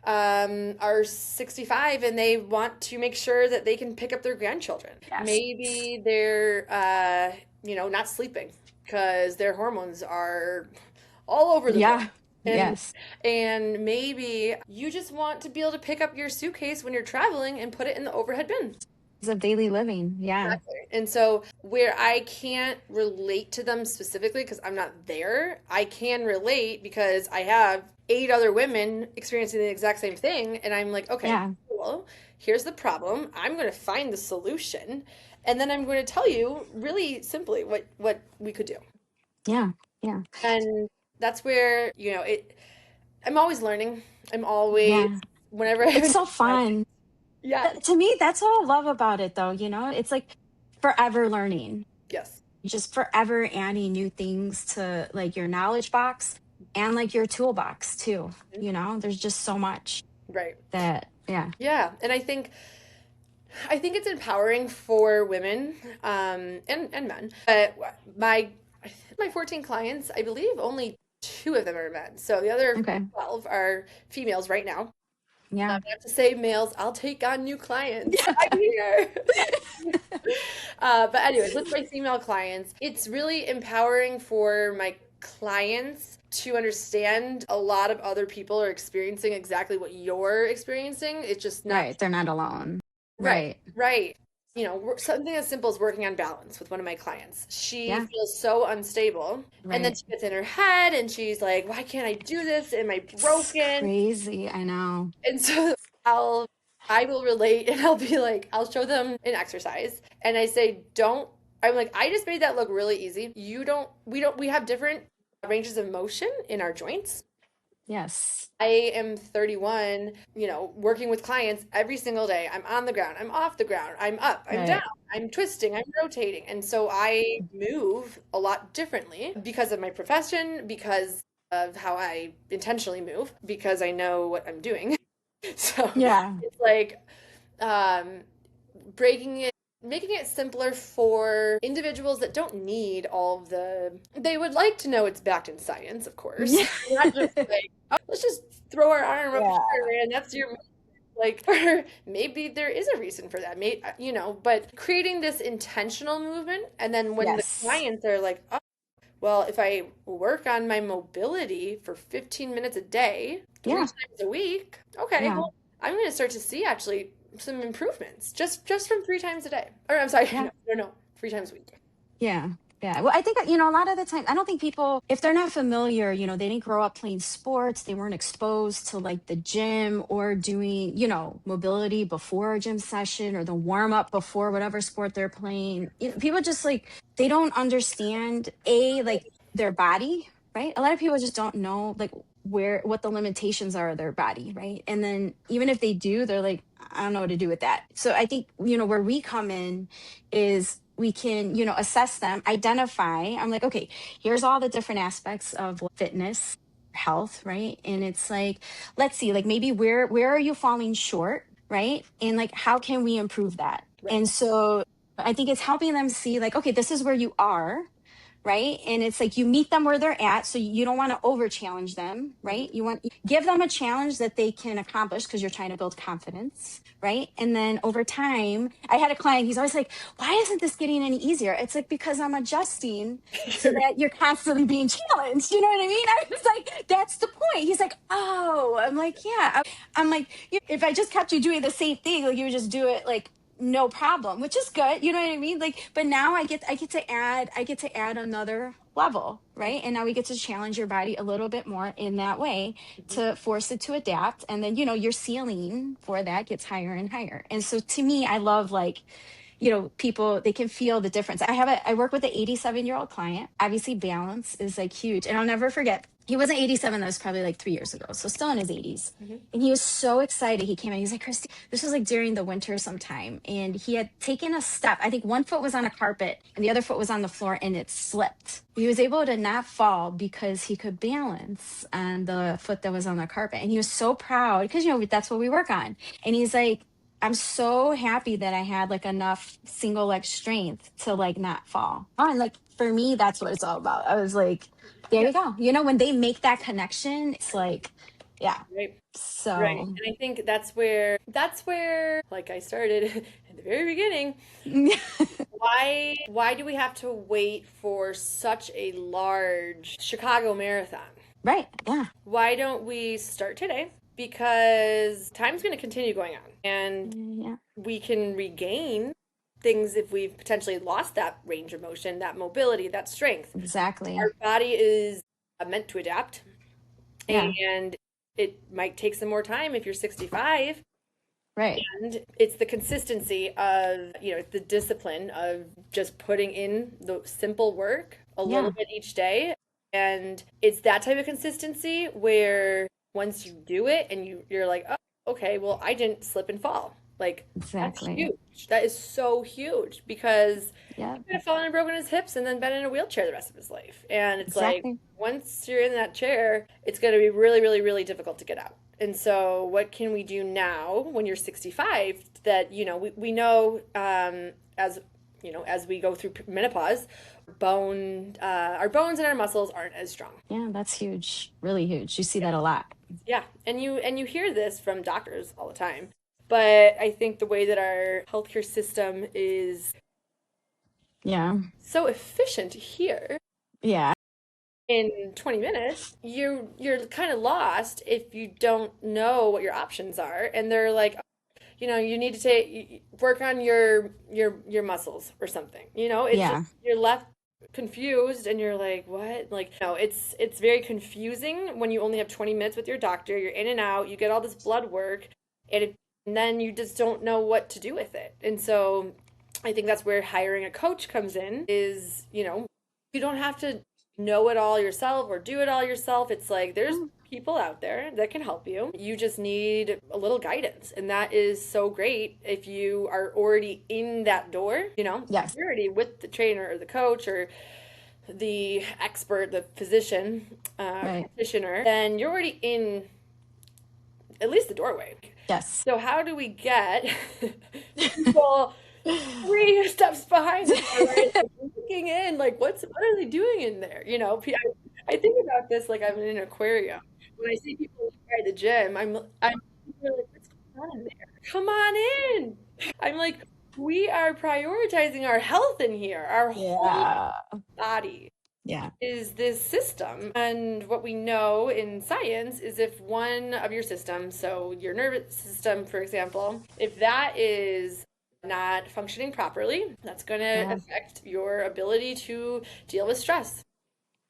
are 65 and they want to make sure that they can pick up their grandchildren. Yes. Maybe they're, not sleeping because their hormones are all over the place. Yeah. And Yes. and maybe you just want to be able to pick up your suitcase when you're traveling and put it in the overhead bin. Of daily living. Yeah. Exactly. And so where I can't relate to them specifically because I'm not there, I can relate because I have 8 other women experiencing the exact same thing. And I'm like, okay, Yeah. well, here's the problem. I'm going to find the solution. And then I'm going to tell you really simply what we could do. Yeah. Yeah. And that's where, I'm always learning. I'm always, Yeah. whenever I have It's a new so client, fun. yeah, To me, that's what I love about it though, It's like forever learning. yes, You're just forever adding new things to like your knowledge box and like your toolbox too. There's just so much right. that yeah. Yeah. And I think it's empowering for women and men. But my 14 clients, I believe only 2 of them are men. So the other Okay. 12 are females right now. Yeah. Not to say males, I'll take on new clients. I'm here. But anyways, with my female clients, it's really empowering for my clients to understand a lot of other people are experiencing exactly what you're experiencing. It's just not Right. They're not alone. right, Right. right. Something as simple as working on balance with one of my clients. She Yeah. feels so unstable, and then Right. she gets in her head and she's like, "Why can't I do this? Am I It's broken?" crazy. I know. And so I will relate and I'll be like, I'll show them an exercise and I say, don't, I'm like, I just made that look really easy. We have different ranges of motion in our joints. Yes. I am 31, working with clients every single day. I'm on the ground, I'm off the ground, I'm up, I'm down, Right. I'm twisting, I'm rotating. And so I move a lot differently because of my profession, because of how I intentionally move, because I know what I'm doing. So Yeah. it's like um, breaking it, making it simpler for individuals that don't need all of they would like to know it's backed in science, of course. Not just like, oh, let's just throw our arm up Yeah. here and that's your, like, or maybe there is a reason for that. But creating this intentional movement. And then when the Yes. clients are like, oh, well, if I work on my mobility for 15 minutes a day, three Yeah. times a week, okay, Yeah. well, I'm going to start to see actually some improvements just from 3 times a day. Or I'm sorry, Yeah. no, 3 times a week. Yeah. Yeah. Well, I think, a lot of the time, I don't think people, if they're not familiar, they didn't grow up playing sports, they weren't exposed to like the gym or doing, mobility before a gym session or the warm up before whatever sport they're playing. People just like, they don't understand like their body, right? A lot of people just don't know like what the limitations are of their body, right? And then even if they do, they're like, I don't know what to do with that. So I think, where we come in is we can, assess them, identify. I'm like, okay, here's all the different aspects of fitness, health, right? And it's like, let's see, like maybe where are you falling short, right? And like, how can we improve that? Right. And so I think it's helping them see like, okay, this is where you are, right? And it's like you meet them where they're at. So you don't want to over challenge them, right? You want give them a challenge that they can accomplish because you're trying to build confidence, right? And then over time, I had a client, he's always like, why isn't this getting any easier? It's like, because I'm adjusting so that you're constantly being challenged. You know what I mean? I was like, that's the point. He's like, oh, I'm like, yeah. I'm like, if I just kept you doing the same thing, like you would just do it like no problem, which is good. You know what I mean? Like, but now I get to add another level, right? And now we get to challenge your body a little bit more in that way to force it to adapt. And then, your ceiling for that gets higher and higher. And so to me, I love like, people, they can feel the difference. I work with an 87-year-old client. Obviously balance is like huge. And I'll never forget, he wasn't 87. That was probably like 3 years ago. So still in his 80s. And he was so excited. He came in, he's like, Christy, this was like during the winter sometime. And he had taken a step. I think one foot was on a carpet and the other foot was on the floor and it slipped. He was able to not fall because he could balance on the foot that was on the carpet. And he was so proud because, that's what we work on. And he's like, I'm so happy that I had like enough single leg strength to like not fall. Oh, and like for me, that's what it's all about. I was like, there you go. When they make that connection, it's like, yeah. Right. So Right. And I think that's where like I started at the very beginning. Why do we have to wait for such a large Chicago marathon? Right. Yeah. Why don't we start today? Because time's going to continue going on and we can regain things if we've potentially lost that range of motion, that mobility, that strength. Exactly. Our body is meant to adapt. Yeah. And it might take some more time if you're 65. Right. And it's the consistency of, the discipline of just putting in the simple work a little bit each day. And it's that type of consistency where once you do it and you're like, oh, okay, well, I didn't slip and fall. Like, exactly. That's huge. That is so huge because he Yeah. could have fallen and broken his hips and then been in a wheelchair the rest of his life. And it's like, once you're in that chair, it's going to be really, really, really difficult to get out. And so what can we do now when you're 65 that, we know, as we go through menopause, our bones and our muscles aren't as strong. Yeah, that's huge. Really huge. You see that a lot. Yeah. And you hear this from doctors all the time. But I think the way that our healthcare system is so efficient here. Yeah. In 20 minutes, you're kind of lost if you don't know what your options are. And they're like, you need to work on your muscles or something. It's just, you're left confused and you're like, what? Like, no, it's very confusing when you only have 20 minutes with your doctor. You're in and out, you get all this blood work, and then you just don't know what to do with it. And so I think that's where hiring a coach comes in is, you don't have to know it all yourself or do it all yourself. It's like there's people out there that can help you. You just need a little guidance. And that is so great if you are already in that door, you're already with the trainer or the coach or the expert, the physician, practitioner, then you're already in at least the doorway. Yes. So how do we get people 3 steps behind us, right? Looking in, like, what are they doing in there? I think about this like I'm in an aquarium. When I see people at the gym, I'm like, what's going on in there? Come on in. I'm like, we are prioritizing our health in here. Our whole body is this system. And what we know in science is if one of your systems, so your nervous system, for example, if that is not functioning properly, that's going to affect your ability to deal with stress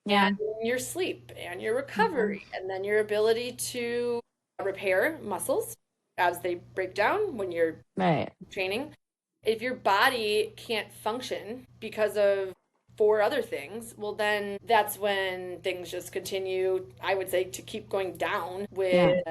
and your sleep and your recovery and then your ability to repair muscles as they break down when you're training. If your body can't function because of 4 other things, well, then that's when things just continue, I would say, to keep going down with,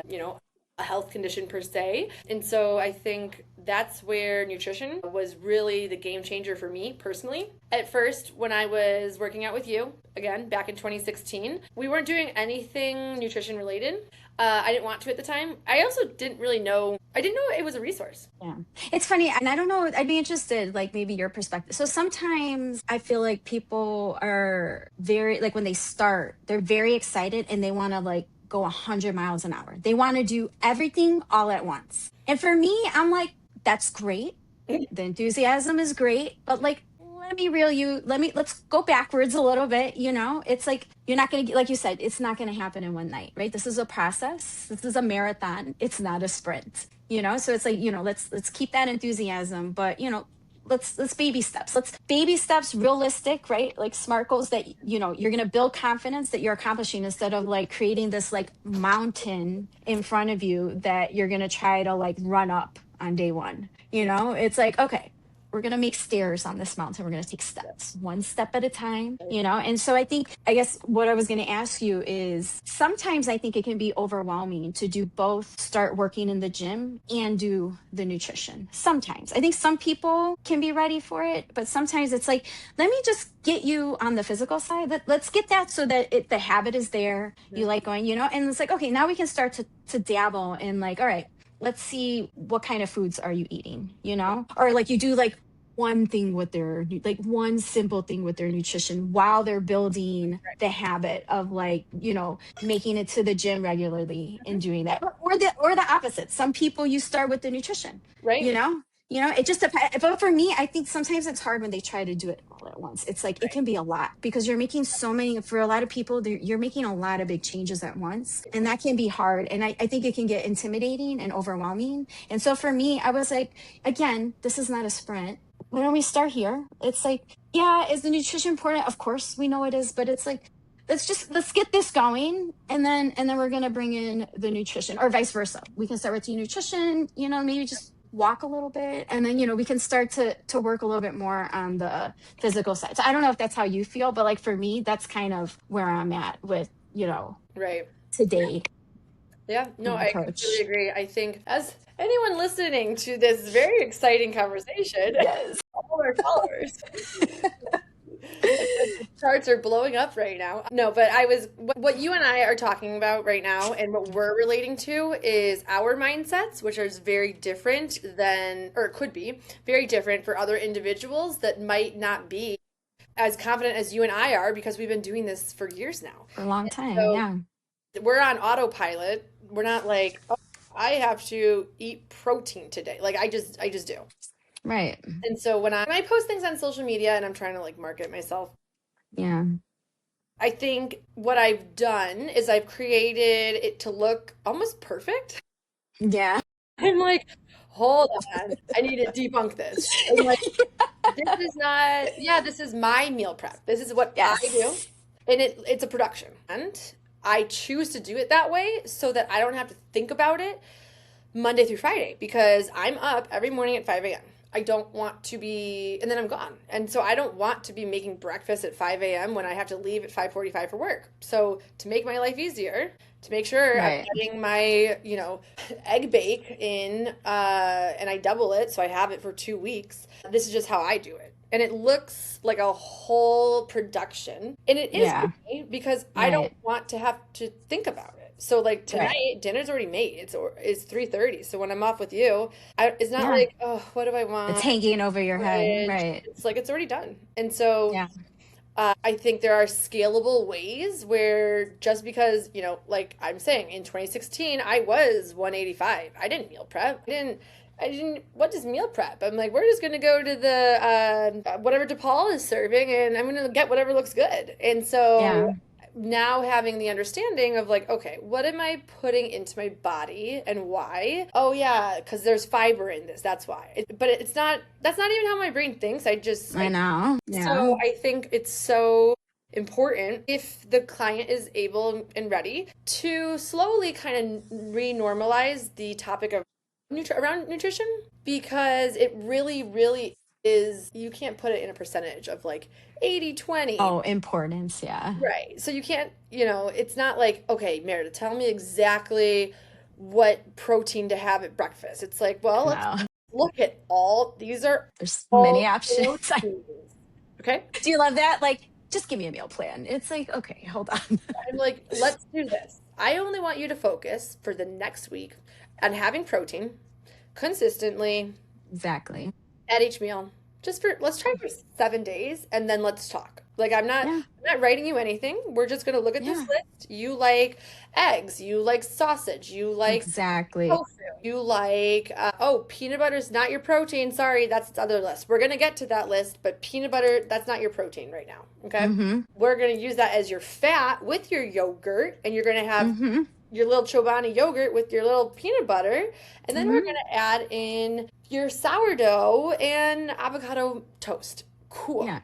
a health condition per se. And so I think that's where nutrition was really the game changer for me personally. At first, when I was working out with you, again, back in 2016, we weren't doing anything nutrition related. I didn't want to at the time. I also didn't really know, I didn't know it was a resource. Yeah. It's funny. And I don't know, I'd be interested, like maybe your perspective. So sometimes I feel like people are very, like when they start, they're very excited and they want to like go 100 miles an hour. They want to do everything all at once. And for me, I'm like, that's great. The enthusiasm is great, but like, let me reel you, let's go backwards a little bit. You know, it's like, you're not going to, like you said, it's not going to happen in one night, right? This is a process. This is a marathon. It's not a sprint, you know? So it's like, you know, let's keep that enthusiasm, but you know, let's baby steps. Let's baby steps, realistic, right? Like SMART goals that, you know, you're going to build confidence that you're accomplishing instead of like creating this like mountain in front of you that you're going to try to like run up on day one. You know, it's like, okay, we're going to make stairs on this mountain. We're going to take steps, one step at a time, you know? And so I guess what I was going to ask you is sometimes I think it can be overwhelming to do both, start working in the gym and do the nutrition. Sometimes I think some people can be ready for it, but sometimes it's like, let me just get you on the physical side. Let's get that so that the habit is there. You like going, you know, and it's like, okay, now we can start to dabble in like, all right, let's see what kind of foods are you eating, you know? Or like you do like one thing with their, like one simple thing with their nutrition while they're building the habit of like, you know, making it to the gym regularly and doing that. Or the opposite. Some people you start with the nutrition, Right. You know, it just depends. But for me, I think sometimes it's hard when they try to do it all at once. It's like, it can be a lot because you're making so many, for a lot of people, you're making a lot of big changes at once. And that can be hard. And I think it can get intimidating and overwhelming. And so for me, I was like, again, this is not a sprint. Why don't we start here? It's like, yeah, is the nutrition important? Of course we know it is, but it's like, let's get this going. And then we're going to bring in the nutrition or vice versa. We can start with the nutrition, you know, maybe just walk a little bit. And then, you know, we can start to work a little bit more on the physical side. So I don't know if that's how you feel, but like for me, that's kind of where I'm at with, you know, right today. Yeah, no, I completely agree. I think as anyone listening to this very exciting conversation, yes, all our followers, the charts are blowing up right now. No, but what you and I are talking about right now and what we're relating to is our mindsets, which are very different than, or could be very different for other individuals that might not be as confident as you and I are because we've been doing this for years now. For a long time, so yeah. We're on autopilot. We're not like, oh, I have to eat protein today. Like I just do. Right. And so when I post things on social media and I'm trying to like market myself, yeah, I think what I've done is I've created it to look almost perfect. Yeah. I'm like, hold on, I need to debunk this. I'm like, this is not, this is my meal prep. This is what I do. And it's a production. And I choose to do it that way so that I don't have to think about it Monday through Friday because I'm up every morning at 5 a.m. I don't want to be, and then I'm gone. And so I don't want to be making breakfast at 5 a.m. when I have to leave at 5:45 for work. So to make my life easier, to make sure I'm getting my, you know, egg bake in, and I double it so I have it for 2 weeks. This is just how I do it. And it looks like a whole production. And it is for me because I don't want to have to think about it. So like tonight, dinner's already made. It's 3:30. So when I'm off with you, it's not like, oh, what do I want? It's hanging over your head. Right. It's like it's already done. And so I think there are scalable ways where just because, you know, like I'm saying in 2016, I was 185. I didn't meal prep. I didn't, what is meal prep? I'm like, we're just going to go to the, whatever DePaul is serving and I'm going to get whatever looks good. And so now having the understanding of like, okay, what am I putting into my body and why? Oh yeah, because there's fiber in this. That's why. But it's not, that's not even how my brain thinks. I know. Yeah. So I think it's so important if the client is able and ready to slowly kind of re-normalize the topic of around nutrition because it really is, you can't put it in a percentage of like 80-20. Oh, importance, Right. So you can't, you know, it's not like, okay, Meredith, tell me exactly what protein to have at breakfast. It's like, well, let's look at all, these are There's many all options. proteins. Okay? Do you love that? Like, just give me a meal plan. It's like, okay, hold on. I'm like, let's do this. I only want you to focus for the next week on having protein consistently Exactly. at each meal. Just for let's try for 7 days and then let's talk. Like Yeah. I'm not writing you anything. We're just gonna look at this Yeah. list. You like eggs, you like sausage, you like Exactly. tofu, you like oh, peanut butter is not your protein. Sorry, that's the other list. We're gonna get to that list, but peanut butter, that's not your protein right now. Okay? Mm-hmm. We're gonna use that as your fat with your yogurt, and you're gonna have Mm-hmm. your little Chobani yogurt with your little peanut butter, and then we're Mm-hmm. gonna add in your sourdough and avocado toast. Cool. Yeah.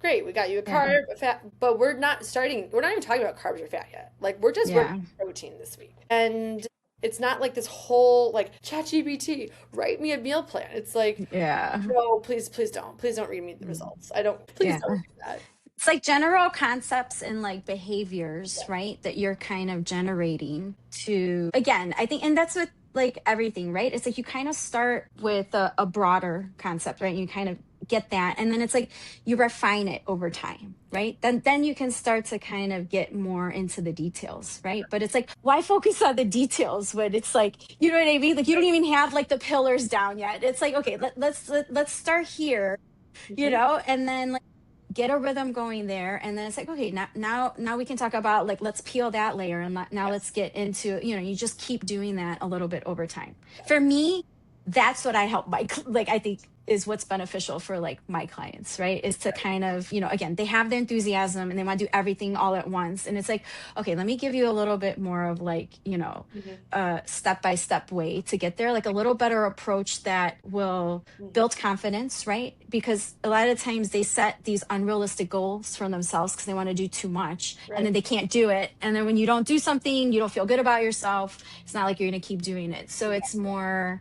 Great. We got you a Yeah. carb, a fat, but we're not even talking about carbs or fat yet. Like we're just Yeah. working protein this week. And it's not like this whole like ChatGPT, write me a meal plan. It's like, Yeah. no, please, please don't. Please don't read me the results. Please Yeah. don't do that. It's like general concepts and like behaviors, right? That you're kind of generating to, again, I think, and that's with like everything, right? It's like you kind of start with a broader concept, right? You kind of get that. And then it's like you refine it over time, right? Then you can start to kind of get more into the details, right? But it's like, why focus on the details when it's like, you know what I mean? Like you don't even have like the pillars down yet. It's like, okay, let's start here, you know, and then like get a rhythm going there, and then it's like, okay, now we can talk about like, let's peel that layer, and now let's get into, you know, you just keep doing that a little bit over time. For me, that's what I help like I think is what's beneficial for like my clients, right? Is to kind of, you know, again, they have the enthusiasm and they want to do everything all at once, and it's like, okay, let me give you a little bit more of like, you know, a step-by-step way to get there, like a little better approach that will build confidence, right? Because a lot of times they set these unrealistic goals for themselves because they want to do too much, and then they can't do it, and then when you don't do something, you don't feel good about yourself. It's not like you're going to keep doing it. So it's more,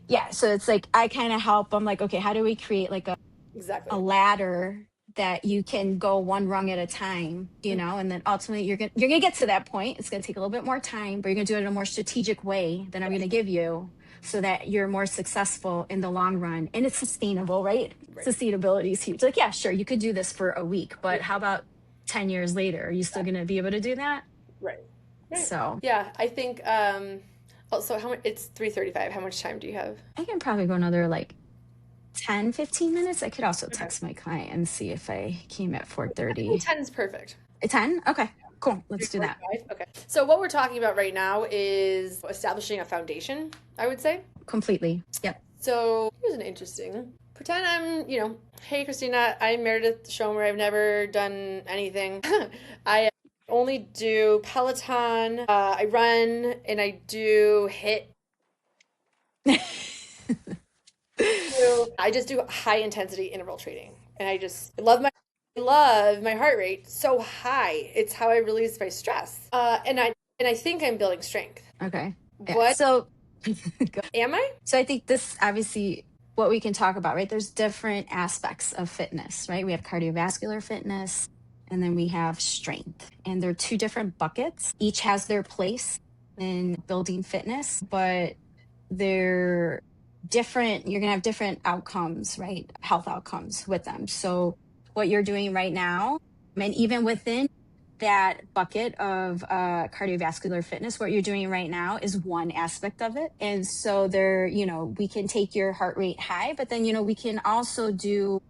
yeah, so it's like I kind of help. I'm like, okay, how do we create like a ladder that you can go one rung at a time, you know, and then ultimately you're gonna get to that point. It's gonna take a little bit more time, but you're gonna do it in a more strategic way than I'm gonna give you, so that you're more successful in the long run, and it's sustainable, right? Sustainability is huge. Like, yeah, sure, you could do this for a week, but how about 10 years later? Are you still gonna be able to do that? Right. So Yeah, I think also how much, it's 3:35. How much time do you have? I can probably go another like 10-15 minutes. I could also text my client and see if I came at 4:30. 10 is perfect. 10? Okay, cool. Let's do that. Okay. So what we're talking about right now is establishing a foundation, I would say. Completely. Yep. So here's an interesting. Pretend I'm, you know, hey Christina, I'm Meredith Schomer. I've never done anything. I only do Peloton. I run and I do I just do high intensity interval training, and I love my heart rate so high. It's how I release my stress. And I think I'm building strength. Okay. Yeah. What So am I? So I think this obviously what we can talk about, right? There's different aspects of fitness, right? We have cardiovascular fitness, and then we have strength. And they're two different buckets. Each has their place in building fitness, but they're different. You're going to have different outcomes, right? Health outcomes with them. So what you're doing right now, and even within that bucket of cardiovascular fitness, what you're doing right now is one aspect of it. And so there, you know, we can take your heart rate high, but then, you know, we can also do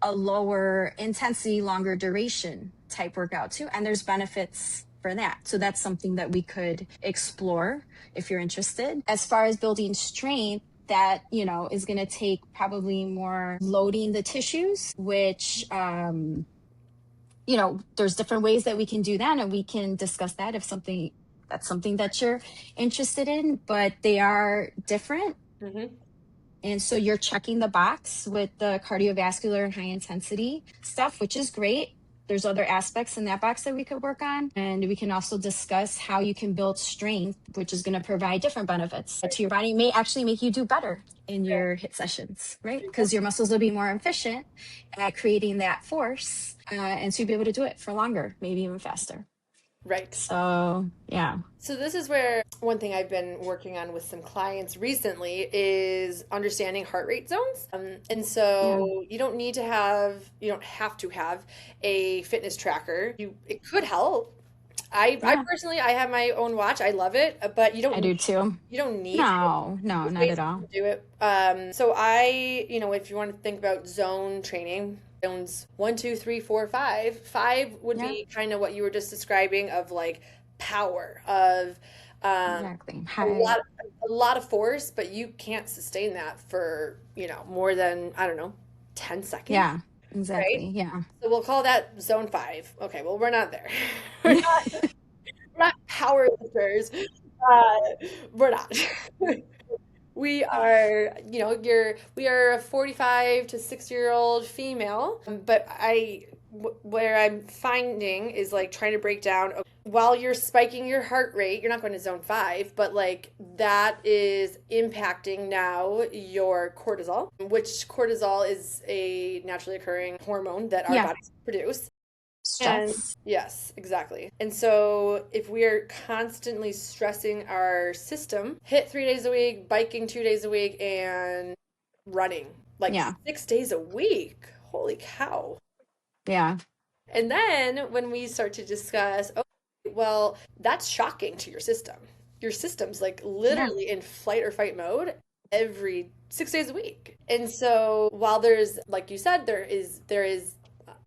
a lower intensity, longer duration type workout too. And there's benefits for that. So that's something that we could explore if you're interested. As far as building strength, that, you know, is going to take probably more loading the tissues, which, you know, there's different ways that we can do that, and we can discuss that if that's something that you're interested in, but they are different. And so you're checking the box with the cardiovascular and high intensity stuff, which is great. There's other aspects in that box that we could work on. And we can also discuss how you can build strength, which is going to provide different benefits to your body, may actually make you do better in your HIIT sessions, right? Because your muscles will be more efficient at creating that force. And so you'll be able to do it for longer, maybe even faster. Right. So, yeah. So this is where one thing I've been working on with some clients recently is understanding heart rate zones. And Yeah. so you don't have to have a fitness tracker. It could help. I Yeah. personally, I have my own watch. I love it, but I do too. you don't need to. No, no, There's not ways at all. to do it. So if you want to think about zone training, zones 1, 2, 3, 4, 5. 5 would Yeah, be kind of what you were just describing of like power of exactly. a Hi. lot a lot of force, but you can't sustain that for, more than, I don't know, 10 seconds, Yeah, right? exactly. Yeah. So we'll call that zone 5. Okay, well, we're not there. We're not power lifters. We're not. We are, we are a 45 to 60-year-old female, but where I'm finding is like trying to break down, okay, while you're spiking your heart rate, you're not going to zone 5, but like that is impacting now your cortisol, which cortisol is a naturally occurring hormone that our Yeah. bodies produce. And Stress. yes, exactly. And so if we are constantly stressing our system, hit 3 days a week, biking 2 days a week, and running like Yeah. 6 days a week. Holy cow. Yeah. And then when we start to discuss, oh, well, that's shocking to your system. Your system's like Yeah. literally in flight or fight mode every 6 days a week. And so while there's, like you said, there is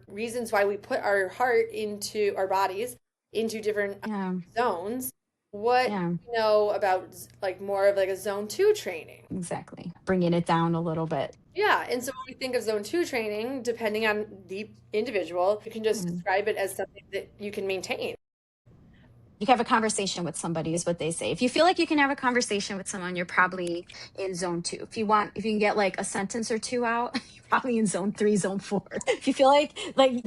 reasons why we put our heart into our bodies into different Yeah. zones. What do Yeah. you know about like more of like a zone 2 training? Exactly. Bringing it down a little bit. Yeah, and so when we think of zone 2 training, depending on the individual, you can just Mm. describe it as something that you can maintain. You can have a conversation with somebody, is what they say. If you feel like you can have a conversation with someone, you're probably in zone 2. If you can get like a sentence or two out, you're probably in zone 3, zone 4. If you feel like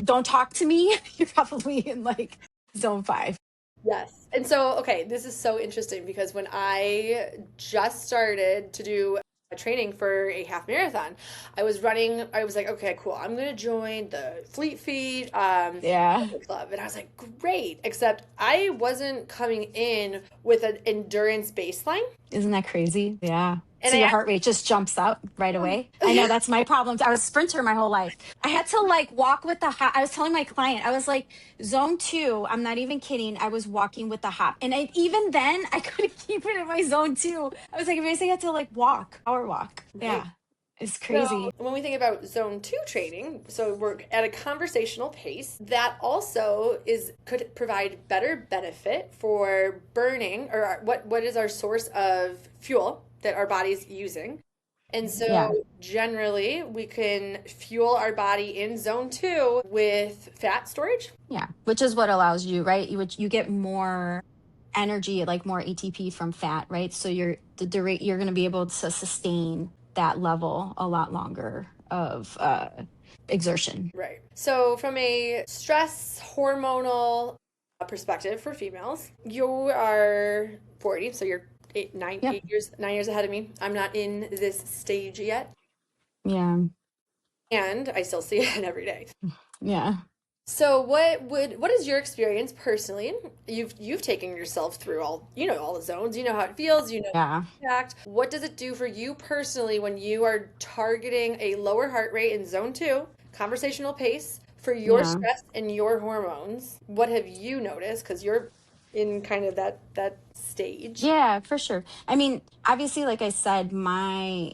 don't talk to me, you're probably in like zone 5. Yes. And so, okay, this is so interesting because when I just started to do a training for a half marathon, I was like, okay, cool. I'm going to join the Fleet Feet Yeah. club. And I was like, great. Except I wasn't coming in with an endurance baseline. Isn't that crazy? Yeah. And So your heart rate just jumps up right away. I know that's my problem. I was a sprinter my whole life. I had to like walk with the hop. I was telling my client, I was like, zone 2, I'm not even kidding. I was walking with the hop. And even then, I couldn't keep it in my zone 2. I was like, I basically had to like walk, power walk. right. Yeah. It's So crazy. when we think about zone 2 training, so we're at a conversational pace, that also could provide better benefit for burning or what is our source of fuel that our body's using. And Yeah. so generally we can fuel our body in zone 2 with fat storage. Yeah. Which is what allows you, right? You get more energy, like more ATP from fat, right? So you're going to be able to sustain that level a lot longer of exertion. Right. So from a stress hormonal perspective for females, you are 40, so you're Yep. 9 years ahead of me. I'm not in this stage yet, Yeah. and I still see it every day. Yeah. So what is your experience personally? You've taken yourself through all the zones, you know how it feels, Yeah. the impact. What does it do for you personally when you are targeting a lower heart rate in zone 2, conversational pace for your Yeah. stress and your hormones? What have you noticed? Because you're in kind of that stage. Yeah, for sure. I mean, obviously, like I said, my,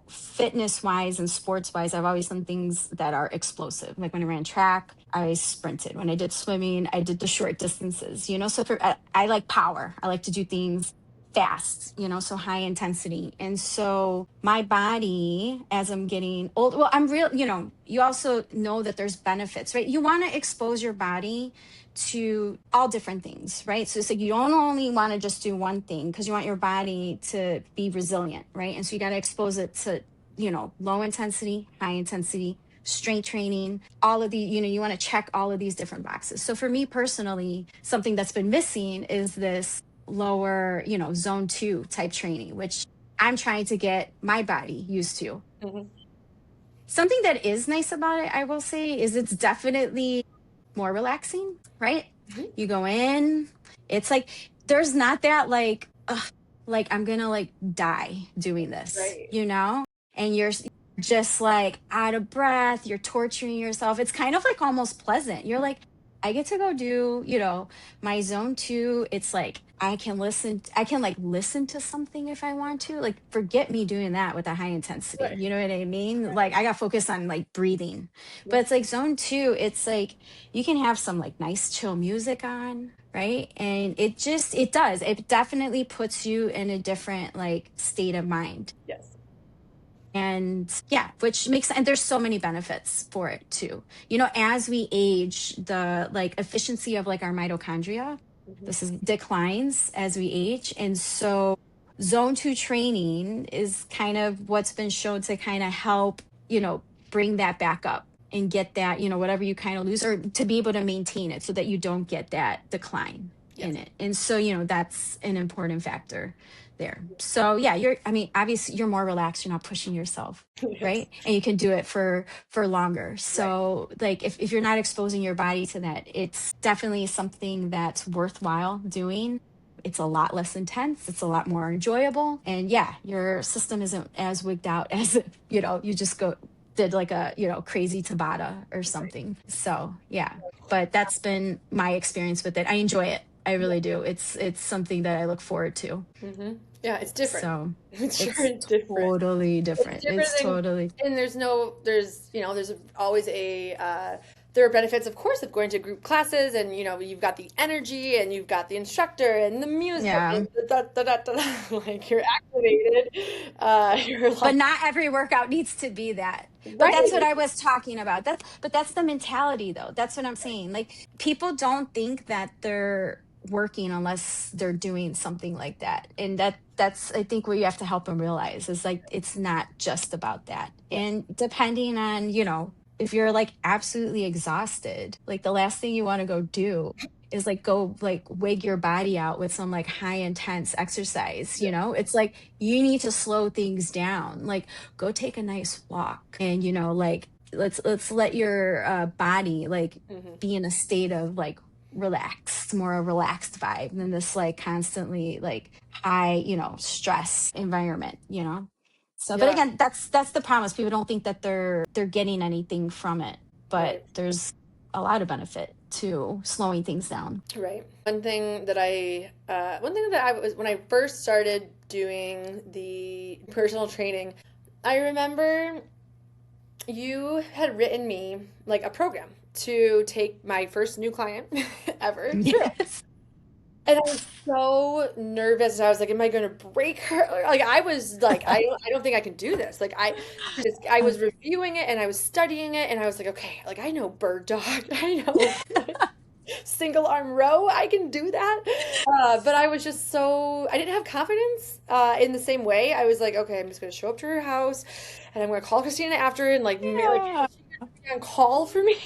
fitness wise and sports wise, I've always done things that are explosive. Like when I ran track, I sprinted. When I did swimming, I did the short distances, So I like power. I like to do things fast, so high intensity. And so my body, as I'm getting old, well, I'm real, you also know that there's benefits, right? You want to expose your body to all different things, right? So it's like you don't only want to just do one thing because you want your body to be resilient, right? And so you got to expose it to, low intensity, high intensity, strength training, all of the, you want to check all of these different boxes. So for me personally, something that's been missing is this lower, zone 2 type training, which I'm trying to get my body used to. Mhm. Something that is nice about it, I will say, is it's definitely more relaxing, right? You go in, it's like there's not that like, ugh, like I'm gonna like die doing this, Right. you know? And you're just like out of breath, you're torturing yourself. It's kind of like almost pleasant. You're like, I get to go do, my zone two. It's like I can like listen to something if I want to. Like forget me doing that with a high intensity. Right. You know what I mean? Like I got focused on like breathing. But Yeah. it's like zone two, it's like you can have some like nice chill music on, right? And it definitely puts you in a different like state of mind. Yes. And yeah, which makes, and there's so many benefits for it too. As we age, the like efficiency of like our mitochondria, Mhm. this is declines as we age. And so zone two training is kind of what's been shown to kind of help, bring that back up and get that, whatever you kind of lose, or to be able to maintain it so that you don't get that decline Yes. in it. And so, that's an important factor there. So yeah, obviously you're more relaxed, you're not pushing yourself, Yes. right? And you can do it for longer. Right. So like if you're not exposing your body to that, it's definitely something that's worthwhile doing. It's a lot less intense, it's a lot more enjoyable. And yeah, your system isn't as wigged out as if, you just did like a, crazy Tabata or something. So yeah, but that's been my experience with it. I enjoy it. I really do. It's something that I look forward to. Mm-hmm. Yeah, it's different. So It's sure it's different. totally It's different. different It's totally, and there's always there are benefits, of course, of going to group classes, and you've got the energy, and you've got the instructor, and the music, yeah. and like you're activated. You're But like, not every workout needs to be that. But that's what right, I was talking about. That's the mentality though. That's what I'm saying. Like people don't think that they're working unless they're doing something like that. And that's I think what you have to help them realize is like it's not just about that. yes, And depending on, if you're like absolutely exhausted, like the last thing you want to go do is like go like wig your body out with some like high intense exercise. yes, It's like you need to slow things down. Like go take a nice walk, and like let's let your body like hmm, be in a state of like relaxed, more a relaxed vibe than this like constantly like high, stress environment. So but yeah, again, that's the promise. People don't think that they're getting anything from it, but right. there's a lot of benefit to slowing things down. Right. One thing that I was when I first started doing the personal training, I remember you had written me like a program to take my first new client ever through. Yes. And I was so nervous. I was like, am I going to break her? Like, I was like, I don't think I can do this. Like, I was reviewing it and I was studying it and I was like, okay, like I know bird dog. I know single arm row. I can do that. But I was just I didn't have confidence in the same way. I was like, okay, I'm just going to show up to her house and I'm going to call Christina after and like Yeah. be on call for me.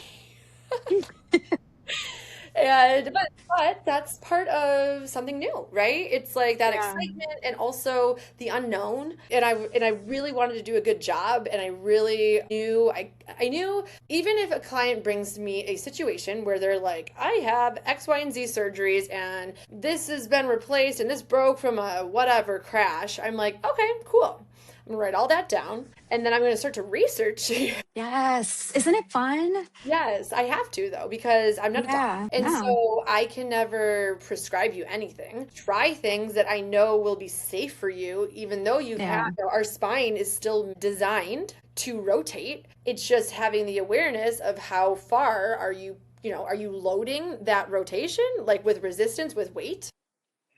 But that's part of something new, right? It's like that Yeah. excitement and also the unknown. And I really wanted to do a good job, and I really knew I knew even if a client brings me a situation where they're like, I have X, Y, and Z surgeries and this has been replaced and this broke from a whatever crash. I'm like, okay, cool. I'm gonna write all that down and then I'm gonna start to research. Yes. Isn't it fun? Yes, I have to though, because I'm not a doctor. Yeah. And No. so I can never prescribe you anything. Try things that I know will be safe for you, even though Yeah. our spine is still designed to rotate. It's just having the awareness of how far are you loading that rotation, like with resistance, with weight?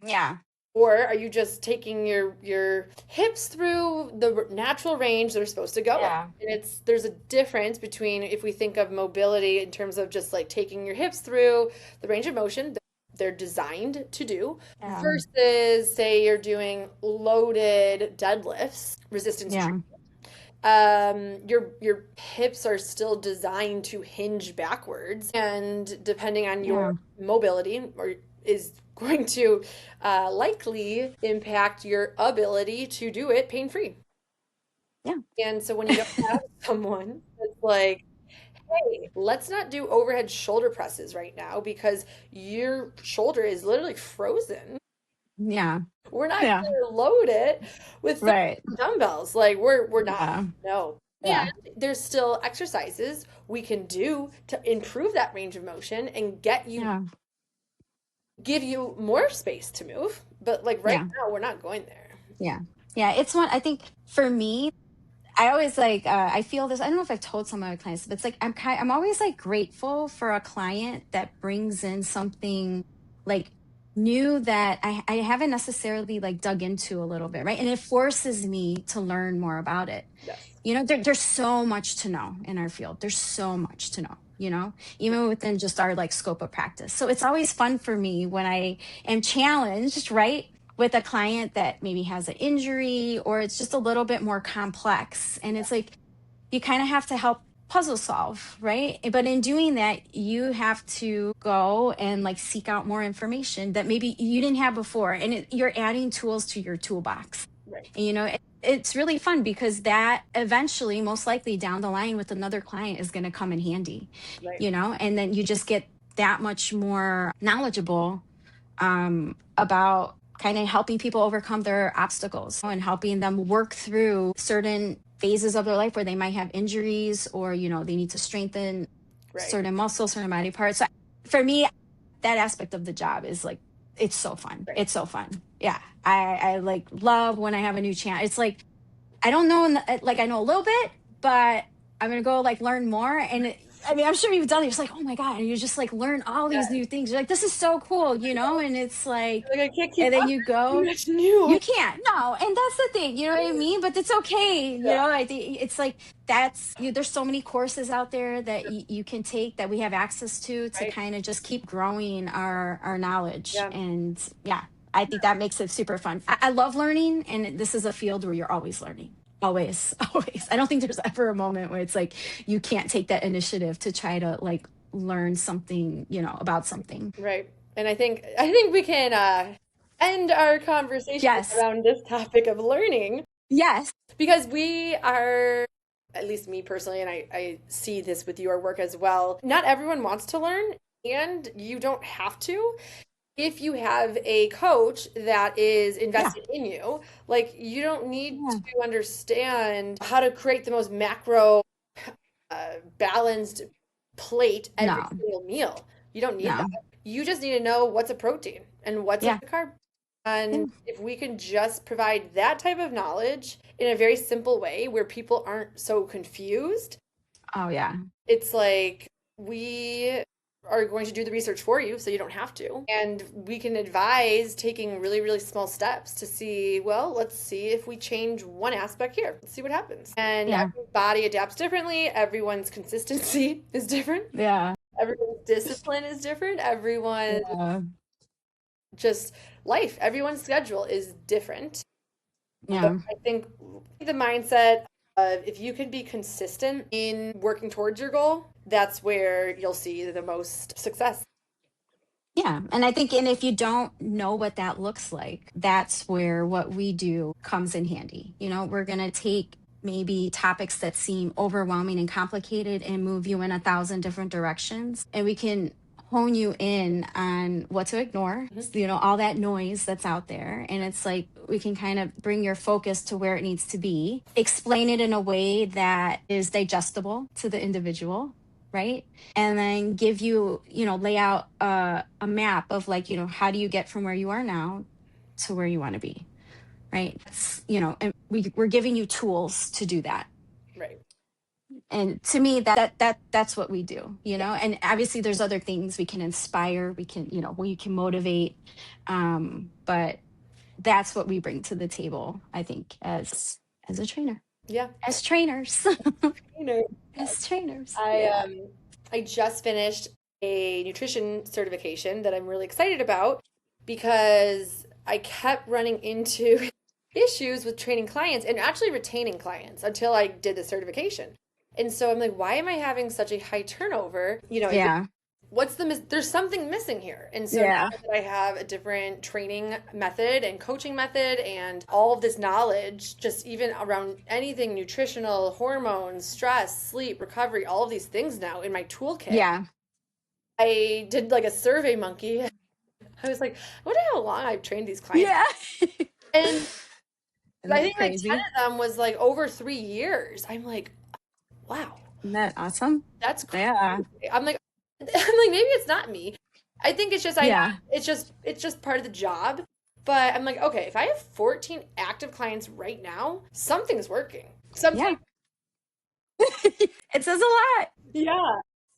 Yeah. Or are you just taking your hips through the natural range they're supposed to go in? Yeah. And there's a difference between if we think of mobility in terms of just like taking your hips through the range of motion that they're designed to do Yeah. versus say you're doing loaded deadlifts, resistance Yeah. your hips are still designed to hinge backwards, and depending on Yeah. your mobility or is going to likely impact your ability to do it pain free. Yeah. And so when you don't have someone that's like, hey, let's not do overhead shoulder presses right now because your shoulder is literally frozen. Yeah. We're not Yeah. going to load it with 30 Right. dumbbells. Like we're not. Yeah. No. Yeah. And there's still exercises we can do to improve that range of motion and Yeah. give you more space to move. But like right Yeah. now, we're not going there. Yeah. Yeah. It's one, I think for me, I always like, I feel this, I don't know if I've told some of my clients, but it's like, I'm always like grateful for a client that brings in something like new that I haven't necessarily like dug into a little bit. Right. And it forces me to learn more about it. Yes. You know, there's so much to know in our field. There's so much to know, you know, even within just our like scope of practice. So it's always fun for me when I am challenged, right, with a client that maybe has an injury or it's just a little bit more complex. And it's like, you kind of have to help puzzle solve, right? But in doing that, you have to go and like seek out more information that maybe you didn't have before. And you're adding tools to your toolbox. Right. And, you know, it's really fun because that eventually, most likely down the line with another client is going to come in handy, Right. you know, and then you just get that much more knowledgeable about kind of helping people overcome their obstacles and helping them work through certain phases of their life where they might have injuries or, you know, they need to strengthen certain muscles, certain body parts. So for me, that aspect of the job is like, it's so fun. Right. It's so fun. Yeah. I like love when I have a new chance. It's like, I don't know, like I know a little bit, but I'm going to go like learn more. And I mean, I'm sure you've done it. It's like, oh my God. And you just like learn all these new things. You're like, this is so cool, you know? And it's like I can't keep and then up. you go, That's new. you can't, no. And that's the thing, you know what I mean? But it's okay. You know, I think it's like, there's so many courses out there that you can take that we have access to kind of just keep growing our knowledge. Yeah. And yeah, I think that makes it super fun. I love learning. And this is a field where you're always learning. Always. I don't think there's ever a moment where it's like, you can't take that initiative to try to like learn something, you know, about something. Right. And I think we can end our conversation around this topic of learning. Yes. Because we are, at least me personally, and I see this with your work as well, not everyone wants to learn, and you don't have to. If you have a coach that is invested in you, like you don't need to understand how to create the most macro balanced plate every single meal. You don't need that. You just need to know what's a protein and what's a carb. And if we can just provide that type of knowledge in a very simple way where people aren't so confused. Oh, yeah. It's like we are going to do the research for you so you don't have to. And we can advise taking really, really small steps to see, well, let's see if we change one aspect here. Let's see what happens. And every body adapts differently. Everyone's consistency is different. Yeah. Everyone's discipline is different. Just life. Everyone's schedule is different. Yeah. But I think the mindset of if you can be consistent in working towards your goal, that's where you'll see the most success. Yeah. And I think, and if you don't know what that looks like, that's where what we do comes in handy. You know, we're going to take maybe topics that seem overwhelming and complicated and move you in 1,000 different directions. And we can hone you in on what to ignore, you know, all that noise that's out there. And it's like, we can kind of bring your focus to where it needs to be, explain it in a way that is digestible to the individual, right? And then give you, you know, lay out a map of like, you know, how do you get from where you are now to where you want to be, right? It's, you know, and we're giving you tools to do that. Right. And to me, that's what we do, you know, and obviously there's other things we can inspire, we can, you know, we can motivate, but that's what we bring to the table, I think, as a trainer. Yeah. As trainers. As trainers. I just finished a nutrition certification that I'm really excited about because I kept running into issues with training clients and actually retaining clients until I did the certification. And so I'm like, why am I having such a high turnover? You know, there's something missing here. And so now Yeah. that I have a different training method and coaching method and all of this knowledge, just even around anything nutritional, hormones, stress, sleep, recovery, all of these things now in my toolkit, Yeah. I did like a survey monkey. I was like, I wonder how long I've trained these clients. Yeah. And Isn't I that think like 10 crazy? of them was like over 3 years. I'm like, wow, Isn't that awesome? that's crazy. Yeah. I'm like, maybe it's not me. I think it's just Yeah. it's just part of the job. But I'm like, okay, if I have 14 active clients right now, something's working. Yeah. Something, It says a lot. yeah.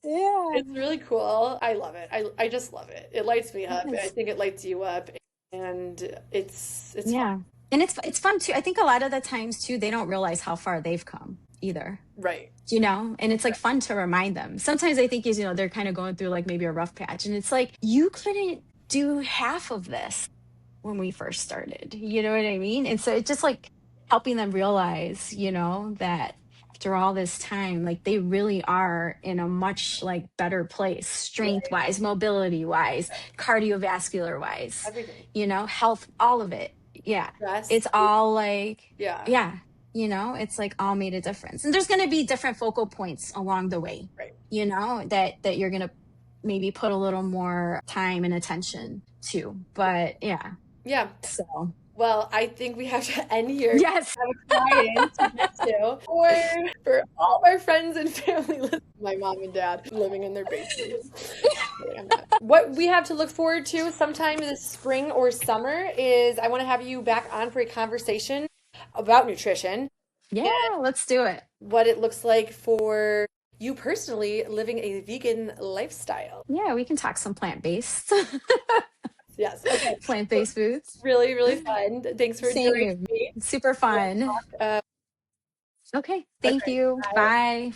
Yeah. It's really cool. I love it. I just love it. It lights me up. I Yes. think it lights you up, and it's fun. Yeah. And it's fun too. I think a lot of the times too, they don't realize how far they've come either. Right. And it's like fun to remind them. Sometimes I think they're kind of going through like maybe a rough patch. And it's like, you couldn't do half of this when we first started. You know what I mean? And so it's just like helping them realize, that after all this time, like they really are in a much like better place, strength wise, mobility wise, cardiovascular wise, Everything. health, all of it. Yeah. Stress. It's all like, Yeah. yeah, it's like all made a difference. And there's going to be different focal points along the way, Right. that you're going to maybe put a little more time and attention to. But yeah. Yeah. So, Well, I think we have to end here. yes. I have a client to get to. Or for all of our friends and family, my mom and dad living in their basements. What we have to look forward to sometime this spring or summer is I want to have you back on for a conversation about nutrition, Yeah, let's do it. what it looks like for you personally living a vegan lifestyle. Yeah, we can talk some plant-based. Yes. Okay. Plant-based foods. Really, really fun. Thanks for joining Same. me. Super fun. Uh, Okay. Thank okay. you. Bye. Bye.